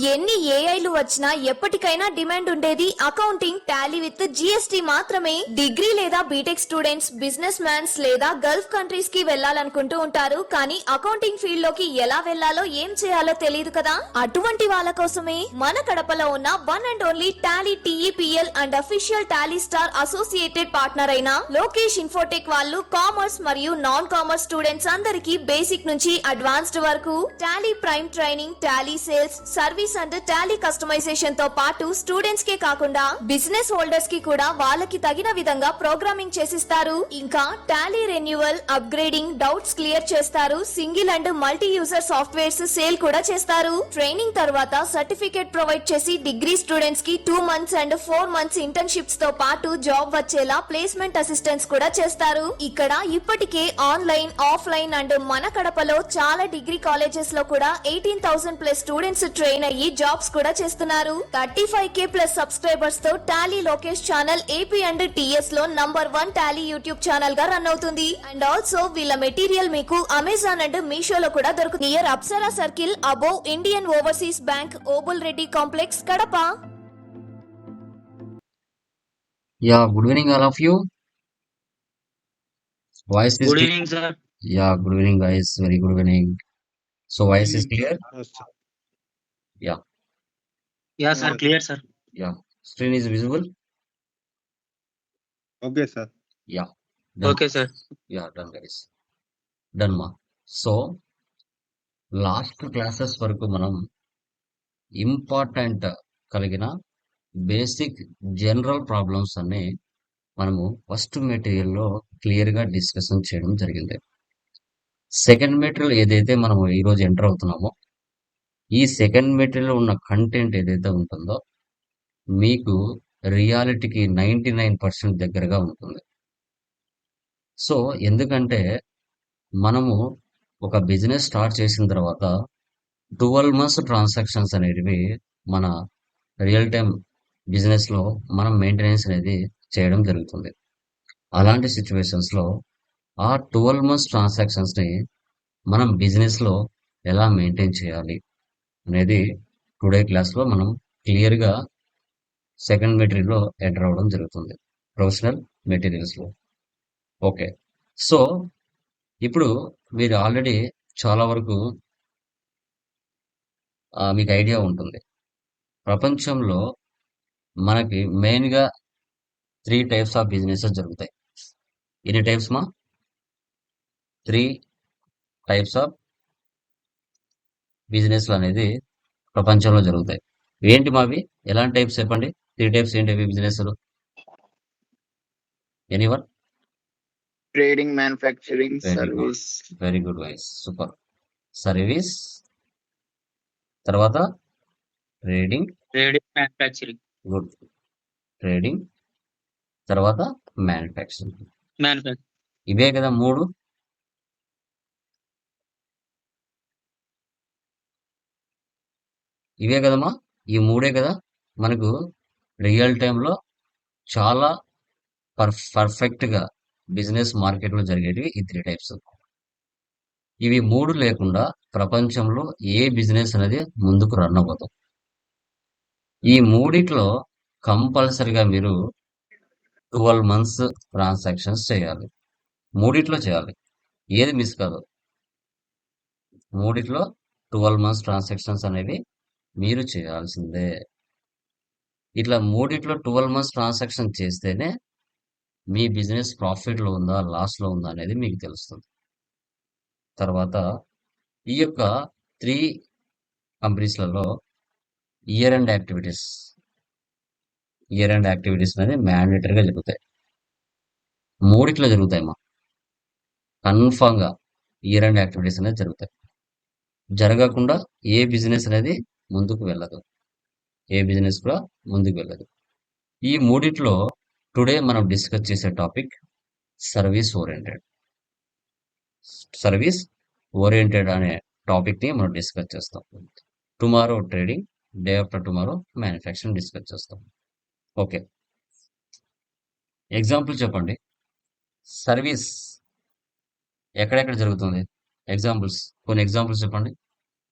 ఎన్ని ఏఐలు వచ్చినా ఎప్పటికైనా డిమాండ్ ఉండేది అకౌంటింగ్ టాలీ విత్ జిఎస్టి మాత్రమే. డిగ్రీ లేదా బీటెక్ స్టూడెంట్స్, బిజినెస్ మ్యాన్స్ లేదా గల్ఫ్ కంట్రీస్ కి వెళ్లాలనుకుంటూ ఉంటారు. కానీ అకౌంటింగ్ ఫీల్డ్ లోకి ఎలా వెళ్లాలో, ఏం చేయాలో తెలియదు కదా. అటువంటి వాళ్ళ కోసమే మన కడపలో ఉన్న one and only Tally TEPL and official Tally star associated partner అయిన లోకేష్ ఇన్ఫోటెక్ వాళ్ళు కామర్స్ మరియు నాన్ కామర్స్ స్టూడెంట్స్ అందరికీ బేసిక్ నుంచి అడ్వాన్స్డ్ వరకు Tally Prime training, Tally sales, service and Tally customization తో పాటు స్టూడెంట్స్ కే కాకుండా బిజినెస్ హోల్డర్స్ కి కూడా వాళ్ళకి తగిన విధంగా ప్రోగ్రామింగ్ చేసిస్తారు. ఇంకా Tally renewal, upgrading, doubts clear చేస్తారు. Single and multi user softwares sale కూడా చేస్తారు. ట్రైనింగ్ తర్వాత సర్టిఫికేట్ ప్రొవైడ్ చేసి డిగ్రీ స్టూడెంట్స్ కి 2 months అండ్ 4 months ఇంటర్న్షిప్స్ తో పాటు జాబ్ వచ్చేలా ప్లేస్మెంట్ అసిస్టెన్స్ కూడా చేస్తారు. ఇక్కడ ఇప్పటికే ఆన్లైన్, ఆఫ్లైన్ అండ్ మన కడపలో చాలా డిగ్రీ కాలేజెస్ లో కూడా 18,000+ స్టూడెంట్స్ ట్రైన్ అయ్యి జాబ్స్ కూడా చేస్తున్నారు. 35K+ సబ్స్క్రైబర్స్ తో Tally Lokesh channel AP and TS లో #1 టాలీ యూట్యూబ్ ఛానల్ గా రన్ అవుతుంది. అండ్ ఆల్సో వీళ్ళ మెటీరియల్ మీకు అమెజాన్ అండ్ మీషోలో కూడా దొరుకుతుంది. Near Apsara circle, above Indian overseas bank, Obul Reddy complex, Kadapa. Yeah, good evening, all of you. Voice is Good clear. evening, sir. Yeah, good evening, guys. Very good evening. So, voice is clear. Yes, sir. Yeah, Yeah, sir. Clear, sir. yeah. Screen is visible. Okay, sir. Yeah, done. Okay, sir. Yeah, done, guys. Done, ma. So, last classes వరకు మనం important కలిగిన basic general problems అన్ని మనము first మెటీరియల్లో క్లియర్గా discussion చేయడం జరిగింది. Second material ఏదైతే మనము ఈరోజు ఎంటర్ అవుతున్నామో, ఈ సెకండ్ మెటీరియల్ ఉన్న కంటెంట్ ఏదైతే ఉంటుందో మీకు రియాలిటీకి 99% దగ్గరగా ఉంటుంది. సో ఎందుకంటే మనము ఒక బిజినెస్ స్టార్ట్ చేసిన తర్వాత 12 months ట్రాన్సాక్షన్స్ అనేటివి మన రియల్ టైం బిజినెస్లో మనం మెయింటెనెన్స్ అనేది చేయడం జరుగుతుంది. అలాంటి సిచ్యువేషన్స్లో ఆ 12 months ట్రాన్సాక్షన్స్ని మనం బిజినెస్లో ఎలా మెయింటైన్ చేయాలి అనేది టుడే క్లాస్లో మనం క్లియర్గా సెకండ్ మెటీరియల్లో ఎంటర్ అవ్వడం జరుగుతుంది, ప్రొఫెషనల్ మెటీరియల్స్లో. ఓకే, సో ఇప్పుడు మీరు ఆల్రెడీ చాలా వరకు మీకు ఐడియా ఉంటుంది. ప్రపంచంలో మనకి మెయిన్గా 3 types ఆఫ్ బిజినెసెస్ జరుగుతాయి. ఎన్ని టైప్స్ మా? 3 types ఆఫ్ బిజినెస్లు అనేది ప్రపంచంలో జరుగుతాయి. ఏంటి మావి? ఎలాంటి టైప్స్ చెప్పండి. 3 types ఏంటి అవి బిజినెస్లు? Anyone? Trading, manufacturing, service. Very good వైస్, సూపర్. సర్వీస్, తర్వాత trading, Trading, manufacturing, good. Trading, తర్వాత మ్యానుఫ్యాక్చరింగ్. manufacturing. ఇవే కదా 3. ఇవే కదమ్మా, ఈ 3 కదా మనకు రియల్ టైంలో చాలా పర్ఫెక్ట్గా బిజినెస్ మార్కెట్లో జరిగేటివి ఈ 3 types. ఇవి 3 లేకుండా ప్రపంచంలో ఏ బిజినెస్ అనేది ముందుకు రన్ అవ్వదు. ఈ 3లో కంపల్సరిగా మీరు 12 months ట్రాన్సాక్షన్స్ చేయాలి. 3లో చేయాలి, ఏది మిస్ కాదు. 3లో 12 months ట్రాన్సాక్షన్స్ అనేవి మీరు చేయాల్సిందే. ఇట్లా 3లో 12 months ట్రాన్సాక్షన్ చేస్తేనే మీ బిజినెస్ ప్రాఫిట్లో ఉందా, లాస్లో ఉందా అనేది మీకు తెలుస్తుంది. తర్వాత ఈ యొక్క 3 కంపెనీస్లలో ఇయర్ ఎండ్ యాక్టివిటీస్ అనేది మ్యాండేటరీగా జరుగుతాయి. 3లో జరుగుతాయమ్మా, కన్ఫామ్గా ఇయర్ ఎండ్ యాక్టివిటీస్ అనేది జరుగుతాయి. జరగకుండా ఏ బిజినెస్ అనేది ముందుకు వెళ్ళదు, ఏ బిజినెస్ కూడా ముందుకు వెళ్ళదు. ఈ 3లో టుడే మనం డిస్కస్ చేసే టాపిక్ సర్వీస్ ఓరియంటెడ్ అనే టాపిక్ని మనం డిస్కస్ చేస్తాం. Tomorrow trading, day after tomorrow manufacturing discuss చేస్తాం. ఓకే, ఎగ్జాంపుల్ చెప్పండి. సర్వీస్ ఎక్కడెక్కడ జరుగుతుంది? కొన్ని ఎగ్జాంపుల్స్ చెప్పండి.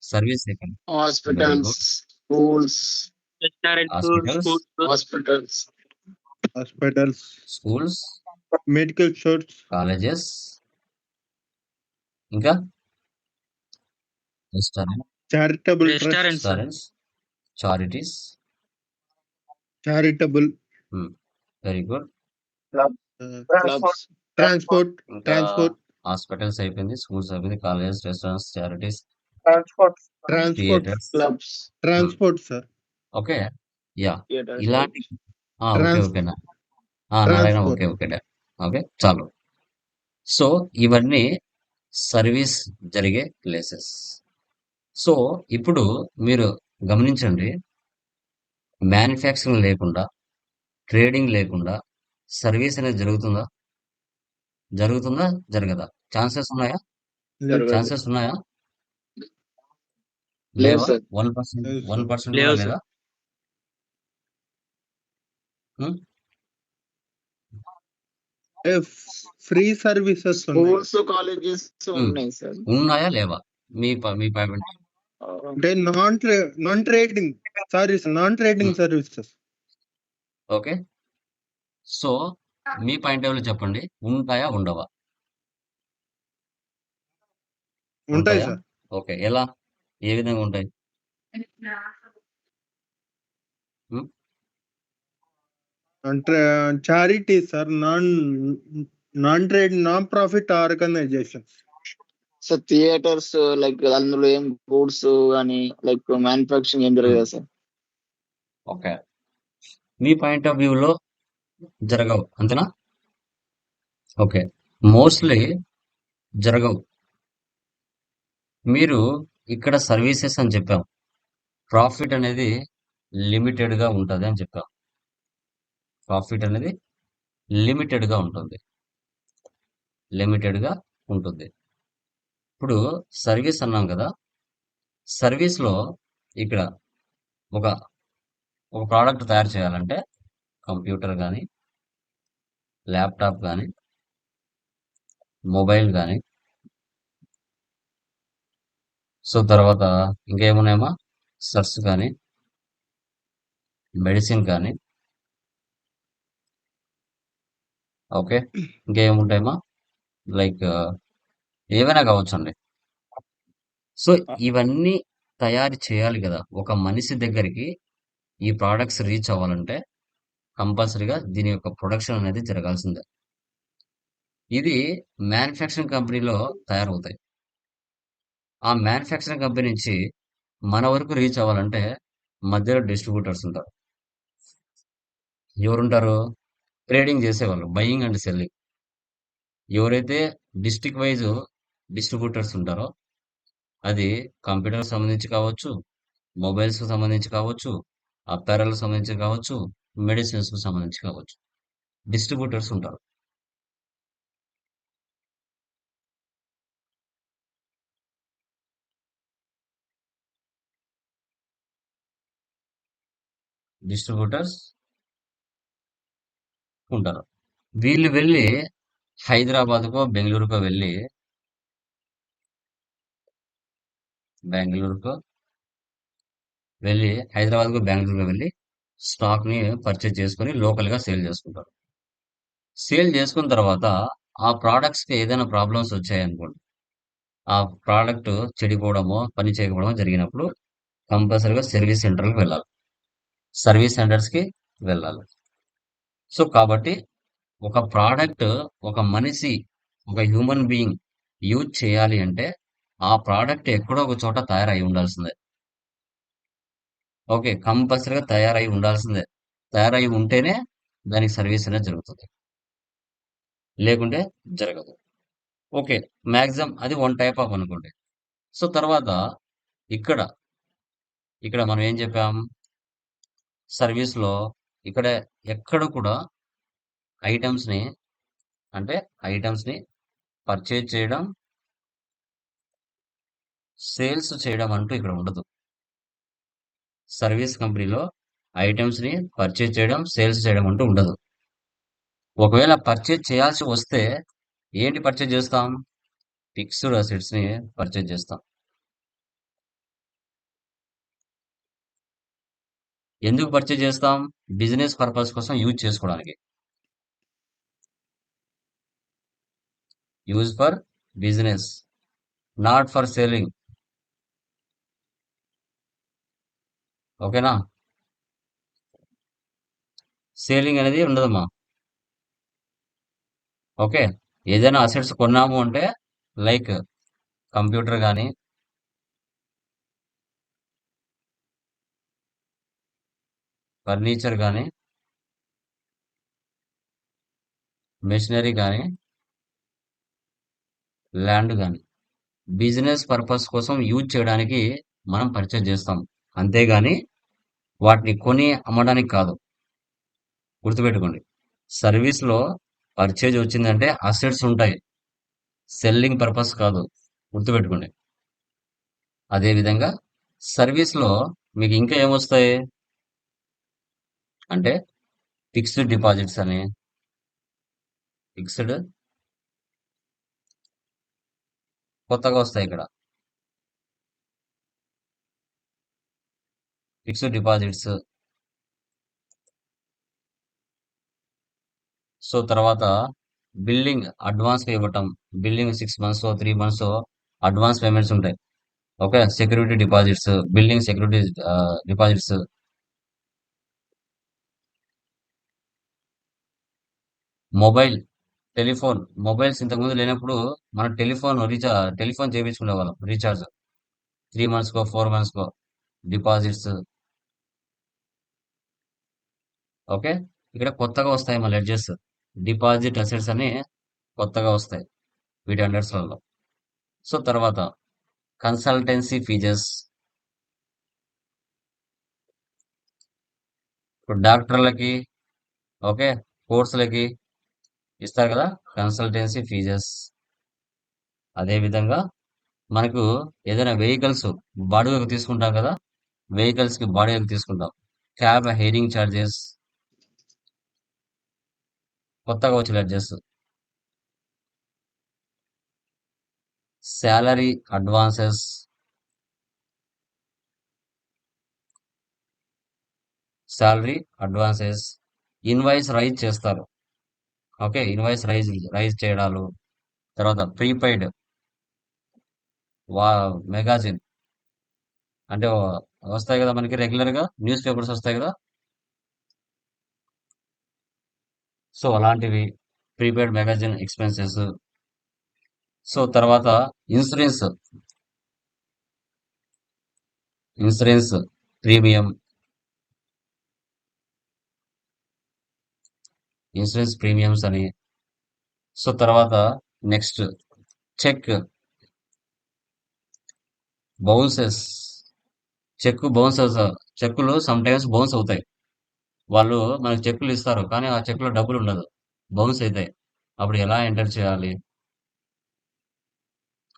సర్వీస్ ఎక్కడ? Hospitals, schools, Restaurants, hospitals, schools, hospitals, hospitals, schools, medical stores, colleges, ఇంకా restaurant, charitable trusts, restaurants, sir. Restaurants, charities. charitable, very good. clubs, transport, ఇంకా transport, hospitals అయిపోయింది, స్కూల్స్ అయిపోయింది, colleges, restaurants, charities, transport, theatres. clubs, transport, sir. Okay, yeah, theaters. ఇలాంటి okay Trans- ఓకేనా, Narayana, transport. Okay okay okay చాలు. So ఇవన్నీ service జరిగే places. So ఇప్పుడు మీరు గమనించండి, మ్యానుఫ్యాక్చరింగ్ లేకుండా, ట్రేడింగ్ లేకుండా సర్వీస్ అనేది జరుగుతుందా? జరుగుతుందా, జరగదా? ఛాన్సెస్ ఉన్నాయా? జరగదు. ఛాన్సెస్ ఉన్నాయా? లేదు లేవా? సార్. 1% లేదు సార్. 1% లేవు కూడా సార్. లేదా? హ్మ్? ఫ్రీ సర్వీసెస్ ఉన్నాయి స్కూల్స్ కాలేజెస్ ఉన్నాయి సార్. ఉన్నాయా లేవా? మీ పాయింట్. అంటే non trading services. Okay, so me point of view చెప్పండి, ఉంటాయా ఉండవా? ఉంటాయి ఉంటాయా? సార్. ఓకే, ఎలా, ఏ విధంగా ఉంటాయి? అంటే charity sir, non profit organization. Sir theatres like అందులో ఏం గూడ్స్ కానీ లైక్ మ్యానుఫ్యాక్చరింగ్ ఏం జరగదు సార్. ఓకే, మీ పాయింట్ ఆఫ్ వ్యూలో జరగవు అంతేనా? ఓకే, మోస్ట్లీ జరగవు. మీరు ఇక్కడ సర్వీసెస్ అని చెప్పాం, ప్రాఫిట్ అనేది లిమిటెడ్గా ఉంటుంది అని చెప్పాం. ప్రాఫిట్ అనేది లిమిటెడ్గా ఉంటుంది, లిమిటెడ్గా ఉంటుంది. ఇప్పుడు సర్వీస్ అన్నాం కదా, సర్వీస్లో ఇక్కడ ఒక ప్రోడక్ట్ తయారు చేయాలంటే కంప్యూటర్ కానీ, ల్యాప్టాప్ కానీ, మొబైల్ కానీ, సో తర్వాత ఇంకేమున్నాయమ్మా, సర్స్ కానీ, మెడిసిన్ కానీ, ఓకే, ఇంకేముంటాయమ్మా, లైక్ ఏవైనా కావచ్చండి. సో ఇవన్నీ తయారు చేయాలి కదా, ఒక మనిషి దగ్గరికి ఈ ప్రోడక్ట్స్ రీచ్ అవ్వాలంటే కంపల్సరీగా దీని యొక్క ప్రొడక్షన్ అనేది జరగాల్సిందే. ఇది మ్యానుఫ్యాక్చరింగ్ కంపెనీలో తయారవుతాయి. ఆ మ్యానుఫ్యాక్చరింగ్ కంపెనీ నుంచి మన వరకు రీచ్ అవ్వాలంటే మధ్యలో డిస్ట్రిబ్యూటర్స్ ఉంటారు. ఎవరుంటారు? ట్రేడింగ్ చేసేవాళ్ళు, బయింగ్ అండ్ సెల్లింగ్. ఎవరైతే డిస్ట్రిక్ట్ వైజ్ డిస్ట్రిబ్యూటర్స్ ఉంటారో, అది కంప్యూటర్ సంబంధించి కావచ్చు, మొబైల్స్ కు సంబంధించి కావచ్చు, అప్పారల్ సంబంధించి కావచ్చు, మెడిసిన్స్ కు సంబంధించి కావచ్చు, డిస్ట్రిబ్యూటర్స్ ఉంటారు. డిస్ట్రిబ్యూటర్స్ ఉంటారు. వీళ్ళు వెళ్ళి హైదరాబాద్కో బెంగళూరుకో వెళ్ళి హైదరాబాద్కో బెంగళూరుకో వెళ్ళి స్టాక్ ని పర్చేజ్ చేసుకొని లోకల్ గా సేల్ చేసుకుంటారు. సేల్ చేసుకున్న తర్వాత ఆ ప్రోడక్ట్స్ కి ఏదైనా ప్రాబ్లమ్స్ వచ్చాయనుకోండి, ఆ ప్రోడక్ట్ చెడిపోవడమో పని చేయకపోవడమో జరిగినప్పుడు కంపల్సరీగా సర్వీస్ సెంటర్కి వెళ్ళాలి, సర్వీస్ సెంటర్స్ కి వెళ్ళాలి. సో కాబట్టి ఒక ప్రోడక్ట్ ఒక మనిషి, ఒక హ్యూమన్ బీయింగ్ యూజ్ చేయాలి అంటే ఆ ప్రోడక్ట్ ఎక్కడో ఒక చోట తయారై ఉండాల్సిందే. ఓకే, కంపల్సరీగా తయారై ఉండాల్సిందే. తయారై ఉంటేనే దానికి సర్వీస్ అనేది జరుగుతుంది, లేకుంటే జరగదు. ఓకే, మ్యాక్సిమం అది వన్ టైప్ ఆఫ్ అనుకోండి. సో తర్వాత ఇక్కడ మనం ఏం చెప్పాం, సర్వీస్లో ఇక్కడ ఎక్కడ కూడా ఐటమ్స్ ని పర్చేజ్ చేయడం, సేల్స్ చేయడం అంటూ ఇక్కడ ఉండదు. సర్వీస్ కంపెనీలో ఐటమ్స్ ని పర్చేజ్ చేయడం, సేల్స్ చేయడం అంటూ ఉండదు. ఒకవేళ పర్చేజ్ చేయాల్సి వస్తే ఏంటి పర్చేజ్ చేస్తాం? ఫిక్స్డ్ అసెట్స్ ని పర్చేజ్ చేస్తాం. ఎందుకు పర్చేజ్ చేస్తాం? బిజినెస్ పర్పస్ కోసం యూజ్ చేసుకోవడానికి. Use for business, not for selling. ఓకేనా? సేలింగ్ అనేది ఉండదమ్మా. ఓకే. ఏదైనా అసెట్స్ కొన్నాము అంటే లైక్ కంప్యూటర్ కానీ, ఫర్నిచర్ కానీ, మెషినరీ కానీ, ల్యాండ్ కానీ బిజినెస్ పర్పస్ కోసం యూజ్ చేయడానికి మనం పర్చేజ్ చేస్తాం. అంతేగాని వాటిని కొని అమ్మడానికి కాదు. గుర్తుపెట్టుకోండి. సర్వీస్లో పర్చేజ్ వచ్చిందంటే అసెట్స్ ఉంటాయి, సెల్లింగ్ పర్పస్ కాదు. గుర్తుపెట్టుకోండి. అదేవిధంగా సర్వీస్లో మీకు ఇంకా ఏమొస్తాయి అంటే ఫిక్స్డ్ డిపాజిట్స్ అని, ఫిక్స్డ్ కొత్తగా వస్తాయి ఇక్కడ. Fixed deposits. సో తర్వాత బిల్డింగ్ అడ్వాన్స్ ఇవ్వటం. Building 6 months 3 months advance payments ఉంటాయి. Okay. Security deposits, building security deposits. Mobile, telephone. Mobiles ఇంతకుముందు లేనప్పుడు మనం టెలిఫోన్ చేయించుకునే వాళ్ళం recharge. 3 months 4 months deposits. Okay. ఇక్కడ కొత్తగా వస్తాయి మళ్ళీ లెడ్జెస్. డిపాజిట్ అసెట్స్ అని కొత్తగా వస్తాయి వీటి అండర్స్లలో. సో తర్వాత కన్సల్టెన్సీ ఫీజెస్. ఇప్పుడు డాక్టర్లకి, ఓకే, కోర్సులకి ఇస్తారు కదా కన్సల్టెన్సీ ఫీజెస్. అదేవిధంగా మనకు ఏదైనా వెహికల్స్ బాడుగకు తీసుకుంటాం కదా, వెహికల్స్కి బాడుగకు తీసుకుంటాం. క్యాబ్ హెయిరింగ్ ఛార్జెస్ కొత్తగా వచ్చే ledgers. Salary advances, salary advances. Invoice raise చేస్తారు. ఓకే. ఇన్వాయిస్ రైజ్ చేయడాలు. తర్వాత ప్రీపెయిడ్ మెగాజిన్ అంటే వస్తాయి కదా మనకి రెగ్యులర్గా న్యూస్ పేపర్స్ వస్తాయి కదా. సో అలాంటివి ప్రీపెయిడ్ మెగాజిన్ ఎక్స్పెన్సెస్. సో తర్వాత ఇన్సూరెన్స్, ప్రీమియం, ఇన్సూరెన్స్ ప్రీమియమ్స్ అని. సో తర్వాత నెక్స్ట్ చెక్ బౌన్సెస్. చెక్కులు సమ్ టైమ్స్ బౌన్స్ అవుతాయి. వాళ్ళు మనకు చెక్కులు ఇస్తారు కానీ ఆ చెక్కులో డబ్బులు ఉండదు, బౌన్స్ అవుతాయి. అప్పుడు ఎలా ఎంటర్ చేయాలి?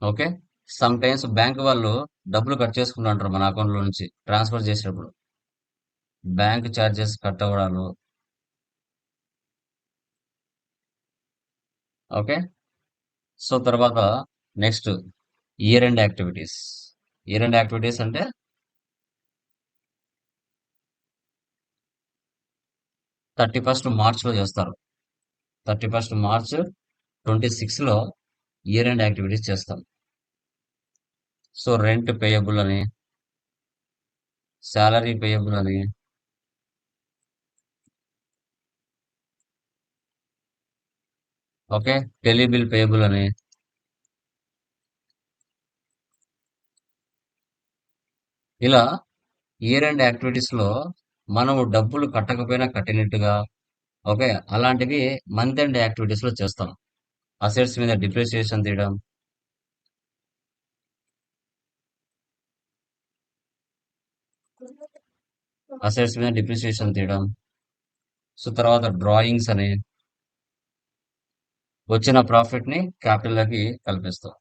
ఓకే. సమ్ టైమ్స్ బ్యాంక్ వాళ్ళు డబ్బులు కట్ చేసుకుంటుంటారు మన అకౌంట్లో నుంచి ట్రాన్స్ఫర్ చేసేటప్పుడు. బ్యాంక్ ఛార్జెస్ కట్ అవ్వడాలు. ఓకే. సో తర్వాత next year end activities. Year end activities అంటే 31st మార్చ్లో చేస్తారు. 31st March 26లో ఇయర్ ఎండ్ యాక్టివిటీస్ చేస్తాం. సో రెంట్ పేయబుల్ అని, శాలరీ పేయబుల్ అని, ఓకే, టెలిబిల్ పేయబుల్ అని. ఇలా ఇయర్ ఎండ్ యాక్టివిటీస్లో మనము డబ్బులు కట్టకపోయినా కట్టినట్టుగా, ఓకే, అలాంటివి మంత్ ఎండ్ యాక్టివిటీస్లో చేస్తాం. అసెట్స్ మీద డిప్రిసియేషన్ తీయడం, సో తర్వాత డ్రాయింగ్స్ అని, వచ్చిన ప్రాఫిట్ ని క్యాపిటల్లోకి కల్పిస్తాం.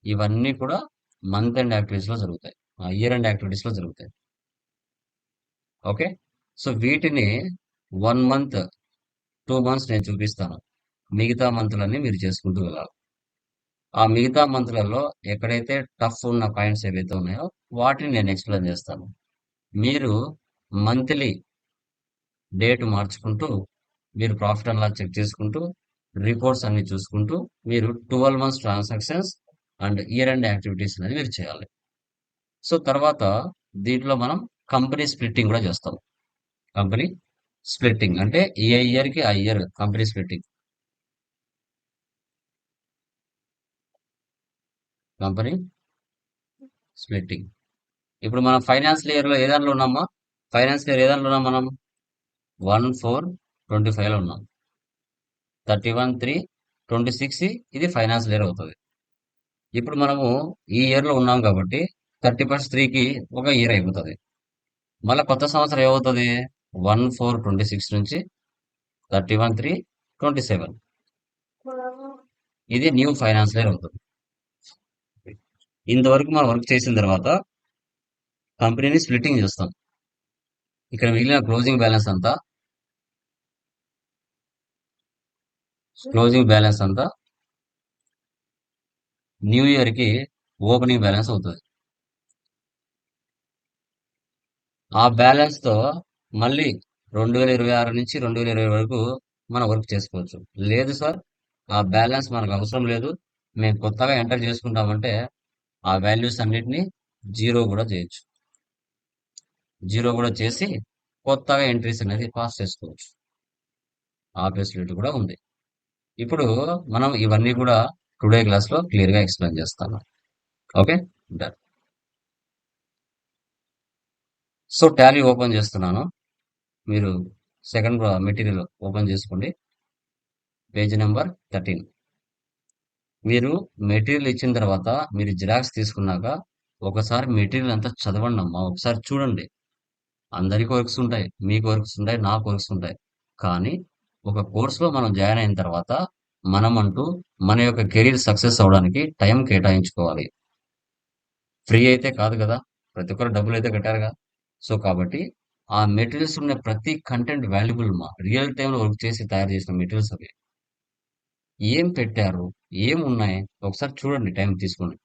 ఇవన్నీ కూడా మంత్ ఎండ్ యాక్టివిటీస్ లో జరుగుతాయి, ఇయర్ ఎండ్ యాక్టివిటీస్ లో జరుగుతాయి. ఓకే. సో వీటిని 1 month 2 months నేను చూపిస్తాను. మిగతా మంత్లన్నీ మీరు చేసుకుంటూ వెళ్ళాలి. ఆ మిగతా మంత్లలో ఎక్కడైతే టఫ్ ఉన్న పాయింట్స్ ఏవైతే ఉన్నాయో వాటిని నేను ఎక్స్ప్లెయిన్ చేస్తాను. మీరు మంత్లీ డేట్ మార్చుకుంటూ, మీరు ప్రాఫిట్ అండ్ లాస్ చెక్ చేసుకుంటూ, రిపోర్ట్స్ అన్ని చూసుకుంటూ, మీరు 12 months transactions and year end activities అనేది మీరు చేయాలి. సో తర్వాత దీంట్లో మనం కంపెనీ స్ప్లిట్టింగ్ కూడా చేస్తాం. కంపెనీ స్ప్లిట్టింగ్ అంటే ఏ ఇయర్ కి ఆ year company splitting. Company splitting. ఇప్పుడు మనం ఫైనాన్షియల్ ఇయర్ లో ఏ దాంట్లో ఉన్నామా? ఫైనాన్షియల్ ఇయర్ ఏ దాంట్లో ఉన్నాం మనం? 1/4/25 లో ఉన్నాం. 31/3/26 ఇది ఫైనాన్షియల్ ఇయర్ అవుతుంది. ఇప్పుడు మనము ఈ ఇయర్ లో ఉన్నాం కాబట్టి 31/3కి ఒక ఇయర్ అయిపోతుంది. మళ్ళీ కొత్త సంవత్సరం ఏమవుతుంది? 1/4/26 నుంచి 31/3/27 ఇది న్యూ ఫైనాన్షియల్ ఇయర్ అవుతుంది. ఇంతవరకు మనం వర్క్ చేసిన తర్వాత కంపెనీని స్ప్లిట్టింగ్ చేస్తాం. ఇక్కడ మిగిలిన క్లోజింగ్ బ్యాలెన్స్ అంతా న్యూ ఇయర్ కి ఓపెనింగ్ బ్యాలెన్స్ అవుతుంది. ఆ బ్యాలెన్స్ తో మళ్ళీ 2026 నుంచి 2020 వరకు మనం వర్క్ చేసుకోవచ్చు. లేదు సార్, ఆ బ్యాలెన్స్ మనకు అవసరం లేదు, మేము కొత్తగా ఎంటర్ చేసుకుంటామంటే ఆ వాల్యూస్ అన్నిటిని జీరో కూడా చేయొచ్చు. జీరో కూడా చేసి కొత్తగా ఎంట్రీస్ అనేది పాస్ చేసుకోవచ్చు. ఆ ఫెసిలిటీ కూడా ఉంది. ఇప్పుడు మనం ఇవన్నీ కూడా టుడే క్లాస్ లో క్లియర్ గా ఎక్స్ప్లెయిన్ చేస్తాను. Okay, done. So Tally open చేస్తున్నాను. మీరు సెకండ్ మెటీరియల్ ఓపెన్ చేసుకోండి. Page number 13. మీరు మెటీరియల్ ఇచ్చిన తర్వాత మీరు జిరాక్స్ తీసుకున్నాక ఒకసారి మెటీరియల్ అంతా చదవండి అమ్మా. ఒకసారి చూడండి. అందరికి వర్క్స్ ఉంటాయి, మీకు వర్క్స్ ఉంటాయి, నాకు వర్క్స్ ఉంటాయి. కానీ ఒక కోర్సులో మనం జాయిన్ అయిన తర్వాత మనం అంటూ మన యొక్క కెరీర్ సక్సెస్ అవడానికి టైం కేటాయించుకోవాలి. ఫ్రీ అయితే కాదు కదా, ప్రతి ఒక్కరు డబ్బులు అయితే కట్టారుగా. సో కాబట్టి ఆ మెటీరియల్స్ ఉన్న ప్రతి కంటెంట్ వాల్యుబుల్ మా. రియల్ టైంలో వర్క్ చేసి తయారు చేసిన మెటీరియల్స్ అవి. ఏం పెట్టారు, ఏం ఉన్నాయి, ఒకసారి చూడండి టైం తీసుకొని.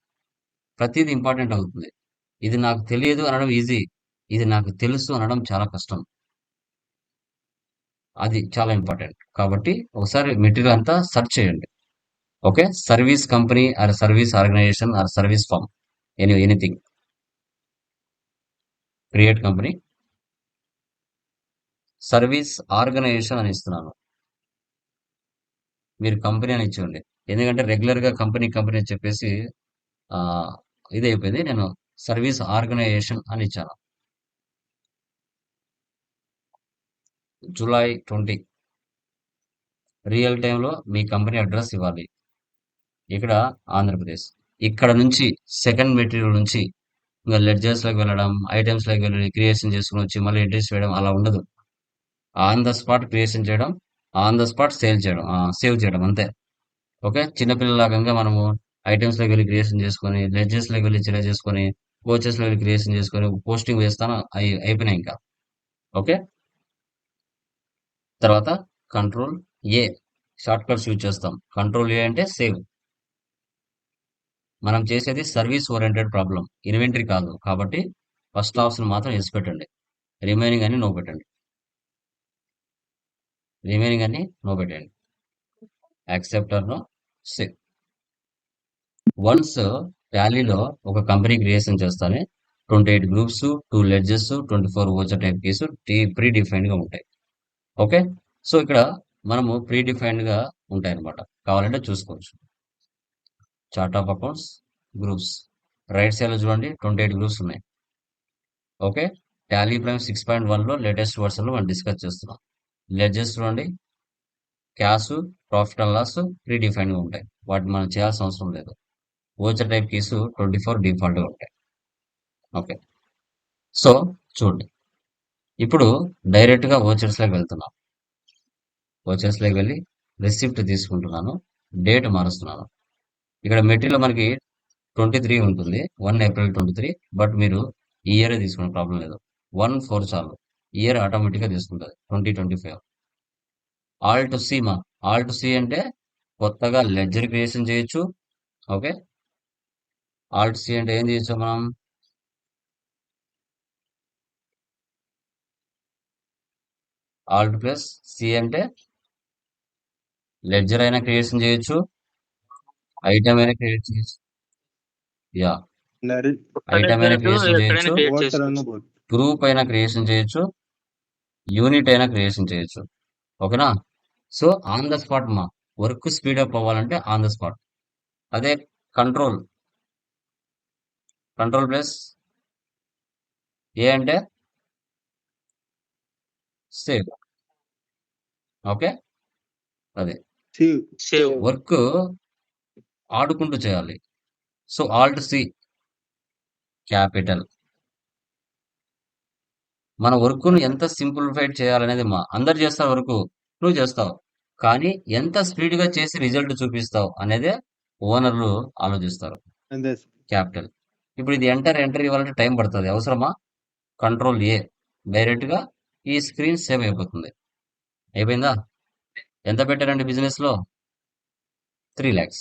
ప్రతిది ఇంపార్టెంట్ అవుతుంది. ఇది నాకు తెలియదు అనడం ఈజీ, ఇది నాకు తెలుసు అనడం చాలా కష్టం. అది చాలా ఇంపార్టెంట్. కాబట్టి ఒకసారి మెటీరియల్ అంతా సెర్చ్ చేయండి. Okay, service company or service organization or service firm, anything. Create company, service organization అని ఇస్తున్నాను. మీరు కంపెనీ అని ఇచ్చేయండి. ఎందుకంటే రెగ్యులర్ గా కంపెనీ కంపెనీ అని చెప్పేసి ఆ ఇది అయిపోయింది. నేను సర్వీస్ ఆర్గనైజేషన్ అని ఇచ్చాను. జూలై 20 రియల్ టైంలో మీ కంపెనీ అడ్రస్ ఇవ్వాలి. ఇక్కడ ఆంధ్రప్రదేశ్. ఇక్కడ నుంచి సెకండ్ మెటీరియల్ నుంచి ఇంకా లెడ్జర్స్ లోకి వెళ్ళడం, ఐటమ్స్ లోకి వెళ్ళి క్రియేషన్ చేసుకుని వచ్చి మళ్ళీ ఎంట్రీస్ వేయడం అలా ఉండదు. ఆన్ ద స్పాట్ క్రియేషన్ చేయడం, ఆన్ ద స్పాట్ సేవ్ చేయడం అంతే. ఓకే, చిన్నపిల్లలాగా మనము ఐటమ్స్ లోకి వెళ్ళి క్రియేషన్ చేసుకొని, లెడ్జర్స్ లోకి వెళ్ళి చిన్న చేసుకొని, కోచెస్ లో వెళ్ళి క్రియేషన్ చేసుకొని పోస్టింగ్ వేస్తాను, అయిపోయినాయి ఇంకా. ఓకే, తర్వాత control A short cuts use చేస్తాం. కంట్రోల్ ఏ అంటే సేవ్. మనం చేసేది సర్వీస్ ఓరియంటెడ్ ప్రాబ్లం, ఇన్వెంటరీ కాదు. కాబట్టి ఫస్ట్ ఆప్షన్ మాత్రం ఎస్ పెట్టండి, రిమైనింగ్ అని నో పెట్టండి. రిమైనింగ్ అని నో పెట్టండి. Accept or no save. Once టాలీలో ఒక కంపెనీ క్రియేషన్ చేస్తానే 28 గ్రూప్స్, 2 లెడ్జెస్, 24 ఓచర్ టైప్ కేసు ప్రీ డిఫైన్డ్ గా ఉంటాయి. ఓకే, సో ఇక్కడ మనము ప్రీ డిఫైన్డ్ గా ఉంటాయి అనమాట. కావాలంటే చూసుకోవచ్చు. Chart of accounts, groups, right side లో చూడండి 28 గ్రూప్స్ ఉన్నాయి. ఓకే, టాలీ ప్రైమ్ 6.1 లో లేటెస్ట్ వర్షన్ లో మనం డిస్కస్ చేస్తున్నాం. లెడ్జెస్ చూడండి, cash, profit and loss predefined గా ఉంటాయి, వాటిని మనం చేయాల్సిన అవసరం లేదు. ఓచర్ టైప్ కేసు 24 డిఫాల్ట్ గా ఉంటాయి. ఓకే, సో చూడండి, ఇప్పుడు డైరెక్ట్ గా ఓచర్స్ లోకి వెళ్తున్నాం. ఓచర్స్ లోకి వెళ్ళి రిసిప్ట్ తీసుకుంటున్నాను, డేట్ మారుస్తున్నాను. ఇక్కడ మెటీరియల్ మనకి 23 ఉంటుంది, 1 ఏప్రిల్ 23. బట్ మీరు ఈ ఇయర్ తీసుకునే ప్రాబ్లం లేదు, 1/4 చాలు. ఇయర్ ఆటోమేటిక్ గా తీసుకుంటుంది 2025. ఆల్ టు సి అంటే కొత్తగా లెడ్జర్ క్రియేషన్ చేయొచ్చు, ఓకే. ఆల్ట్ సి అంటే ఏం చేయొచ్చు మనం? ఆల్ట్ ప్లస్ సి అంటే లెడ్జర్ అయినా క్రియేషన్ చేయొచ్చు, ఐటమ్ అయినా క్రియేట్ చేయొచ్చు. యా, ఐటమ్ అయినా క్రియేషన్ ఎక్కడైనా చేయొచ్చు, క్రియేట్ వాటర్ చేసుకోవచ్చు. అన్న పోదు. గ్రూప్ అయినా క్రియేషన్ చేయొచ్చు, యూనిట్ అయినా క్రియేషన్ చేయొచ్చు. ఓకేనా? సో ఆన్ ద స్పాట్ మా వర్క్ స్పీడప్ అవ్వాలంటే ఆన్ ద స్పాట్. అదే కంట్రోల్ ప్లస్ ఏ అంటే సేవ్. ఓకే, అదే సేవ్. వర్క్ ఆడుకుంటూ చేయాలి. So alt C capital. మన వర్క్ను ఎంత సింప్లిఫైడ్ చేయాలనేది అందరు చేస్తారు వర్క్, నువ్వు చేస్తావు, కానీ ఎంత స్పీడ్గా చేసి రిజల్ట్ చూపిస్తావు అనేదే ఓనర్లు ఆలోచిస్తారు. అంతే సార్. క్యాపిటల్. ఇప్పుడు ఇది ఎంటర్ ఇవ్వాలంటే టైం పడుతుంది, అవసరమా? కంట్రోల్ ఏ, డైరెక్ట్గా ఈ స్క్రీన్ సేవ్ అయిపోతుంది. అయిపోయిందా? ఎంత పెట్టారండి బిజినెస్లో? 3 lakhs.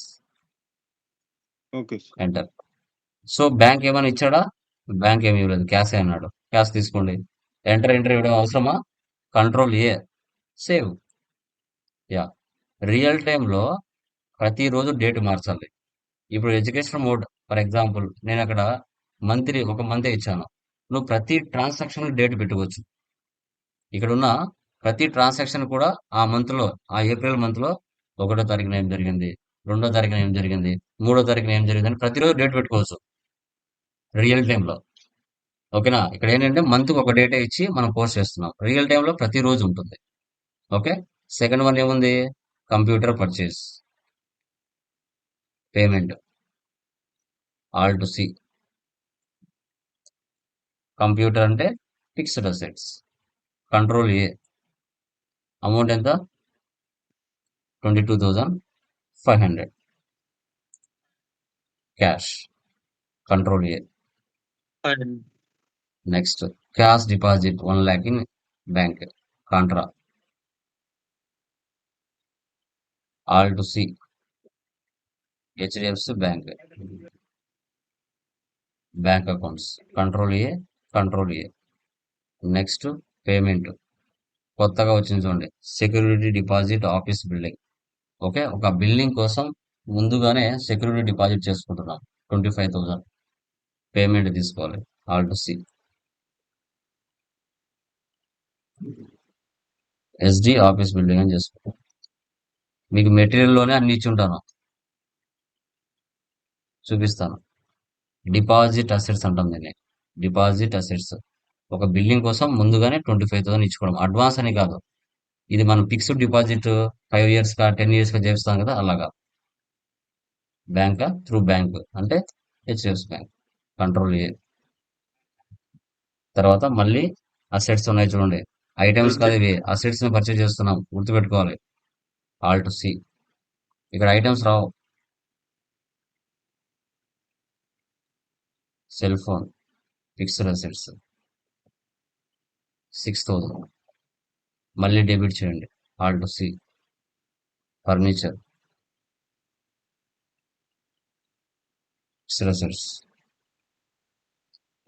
Okay sir. Enter. So bank ఏమైనా ఇచ్చాడా? బ్యాంక్ ఏమి ఇవ్వలేదు, క్యాష్ అన్నాడు. క్యాష్ తీసుకోండి. ఎంటర్ ఇవ్వడం అవసరమా? Control A, save. Yeah, real టైంలో ప్రతిరోజు డేట్ మార్చాలి. ఇప్పుడు ఎడ్యుకేషన్ మోడ్ ఫర్ ఎగ్జాంపుల్ నేను అక్కడ ఒక మంత్ ఇచ్చాను. నువ్వు ప్రతి ట్రాన్సాక్షన్ డేట్ పెట్టుకోవచ్చు. ఇక్కడ ఉన్న ప్రతి ట్రాన్సాక్షన్ కూడా ఆ మంత్లో, ఆ ఏప్రిల్ మంత్లో 1వ తారీఖున ఏం జరిగింది, 2వ తారీఖున ఏం జరిగింది, 3వ తారీఖున ఏం జరిగింది అని ప్రతిరోజు డేట్ పెట్టుకోవచ్చు రియల్ టైంలో. ఓకేనా? ఇక్కడ ఏంటంటే మంత్ ఒక డేటా ఇచ్చి మనం పోస్ట్ చేస్తున్నాం. రియల్ టైంలో ప్రతిరోజు ఉంటుంది. ఓకే. సెకండ్ వన్ ఏముంది? Computer purchase, payment, alt to C. Computer అంటే fixed assets, control A. Amount ఎంత? 22,500. Cash, control A. Next cash deposit 1 lakh in bank, contra, alt to C. HDFC bank, bank accounts, control A. Next payment, కొత్తగా వచ్చింది చూడండి, security deposit office building. Okay, ఒక building కోసం ముందుగానే security deposit చేసుకుంటున్నాం 25,000. Payment తీసుకోవాలి, alt to C. SD office building అని చేసుకుంటాం. మీకు మెటీరియల్లోనే అన్ని ఇచ్చి ఉంటాను, చూపిస్తాను. డిపాజిట్ అసెట్స్ అంటాం దీన్ని. డిపాజిట్ అసెట్స్ ఒక బిల్డింగ్ కోసం ముందుగానే 25,000 ఇచ్చుకోవడం, అడ్వాన్స్ అని కాదు. ఇది మనం ఫిక్స్డ్ డిపాజిట్ 5 years కా 10 years కా చేస్తాం కదా, అలాగా. బ్యాంకా? త్రూ బ్యాంక్ అంటే హెచ్డిఎఫ్సి బ్యాంక్, కంట్రోల్ ఏ. తర్వాత మళ్ళీ అసెట్స్ ఉన్నాయి చూడండి, ఐటమ్స్ కాదు ఇవి, అసెట్స్ ని పర్చేజ్ చేస్తున్నాం, గుర్తుపెట్టుకోవాలి, ఆల్ టు సి. ఇక్కడ ఐటమ్స్ రావు. సెల్ ఫోన్, ఫిక్స్డ్ అసెట్స్ 6,000, మళ్ళీ డెబిట్ చేయండి, all to C. Furniture, fixed assets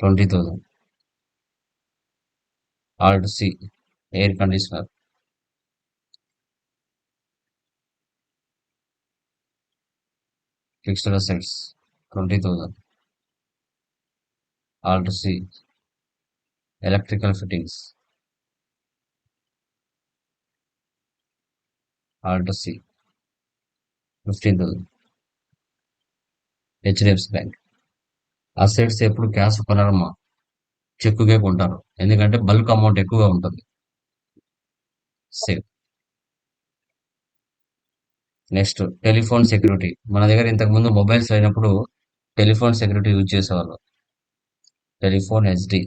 20,000, all to C. Air conditioner, fixed assets 20,000, all to C. Electrical fittings, all to C 15,000. HDFC bank. Assets ఎప్పుడు cash కొనరమ్మా, చెక్కుగా కొంటారు, ఎందుకంటే bulk amount ఎక్కువగా ఉంటుంది. Save. Next telephone security. మన దగ్గర ఇంతకుముందు మొబైల్స్ అయినప్పుడు టెలిఫోన్ సెక్యూరిటీ యూజ్ చేసేవాళ్ళు. Telephone HD,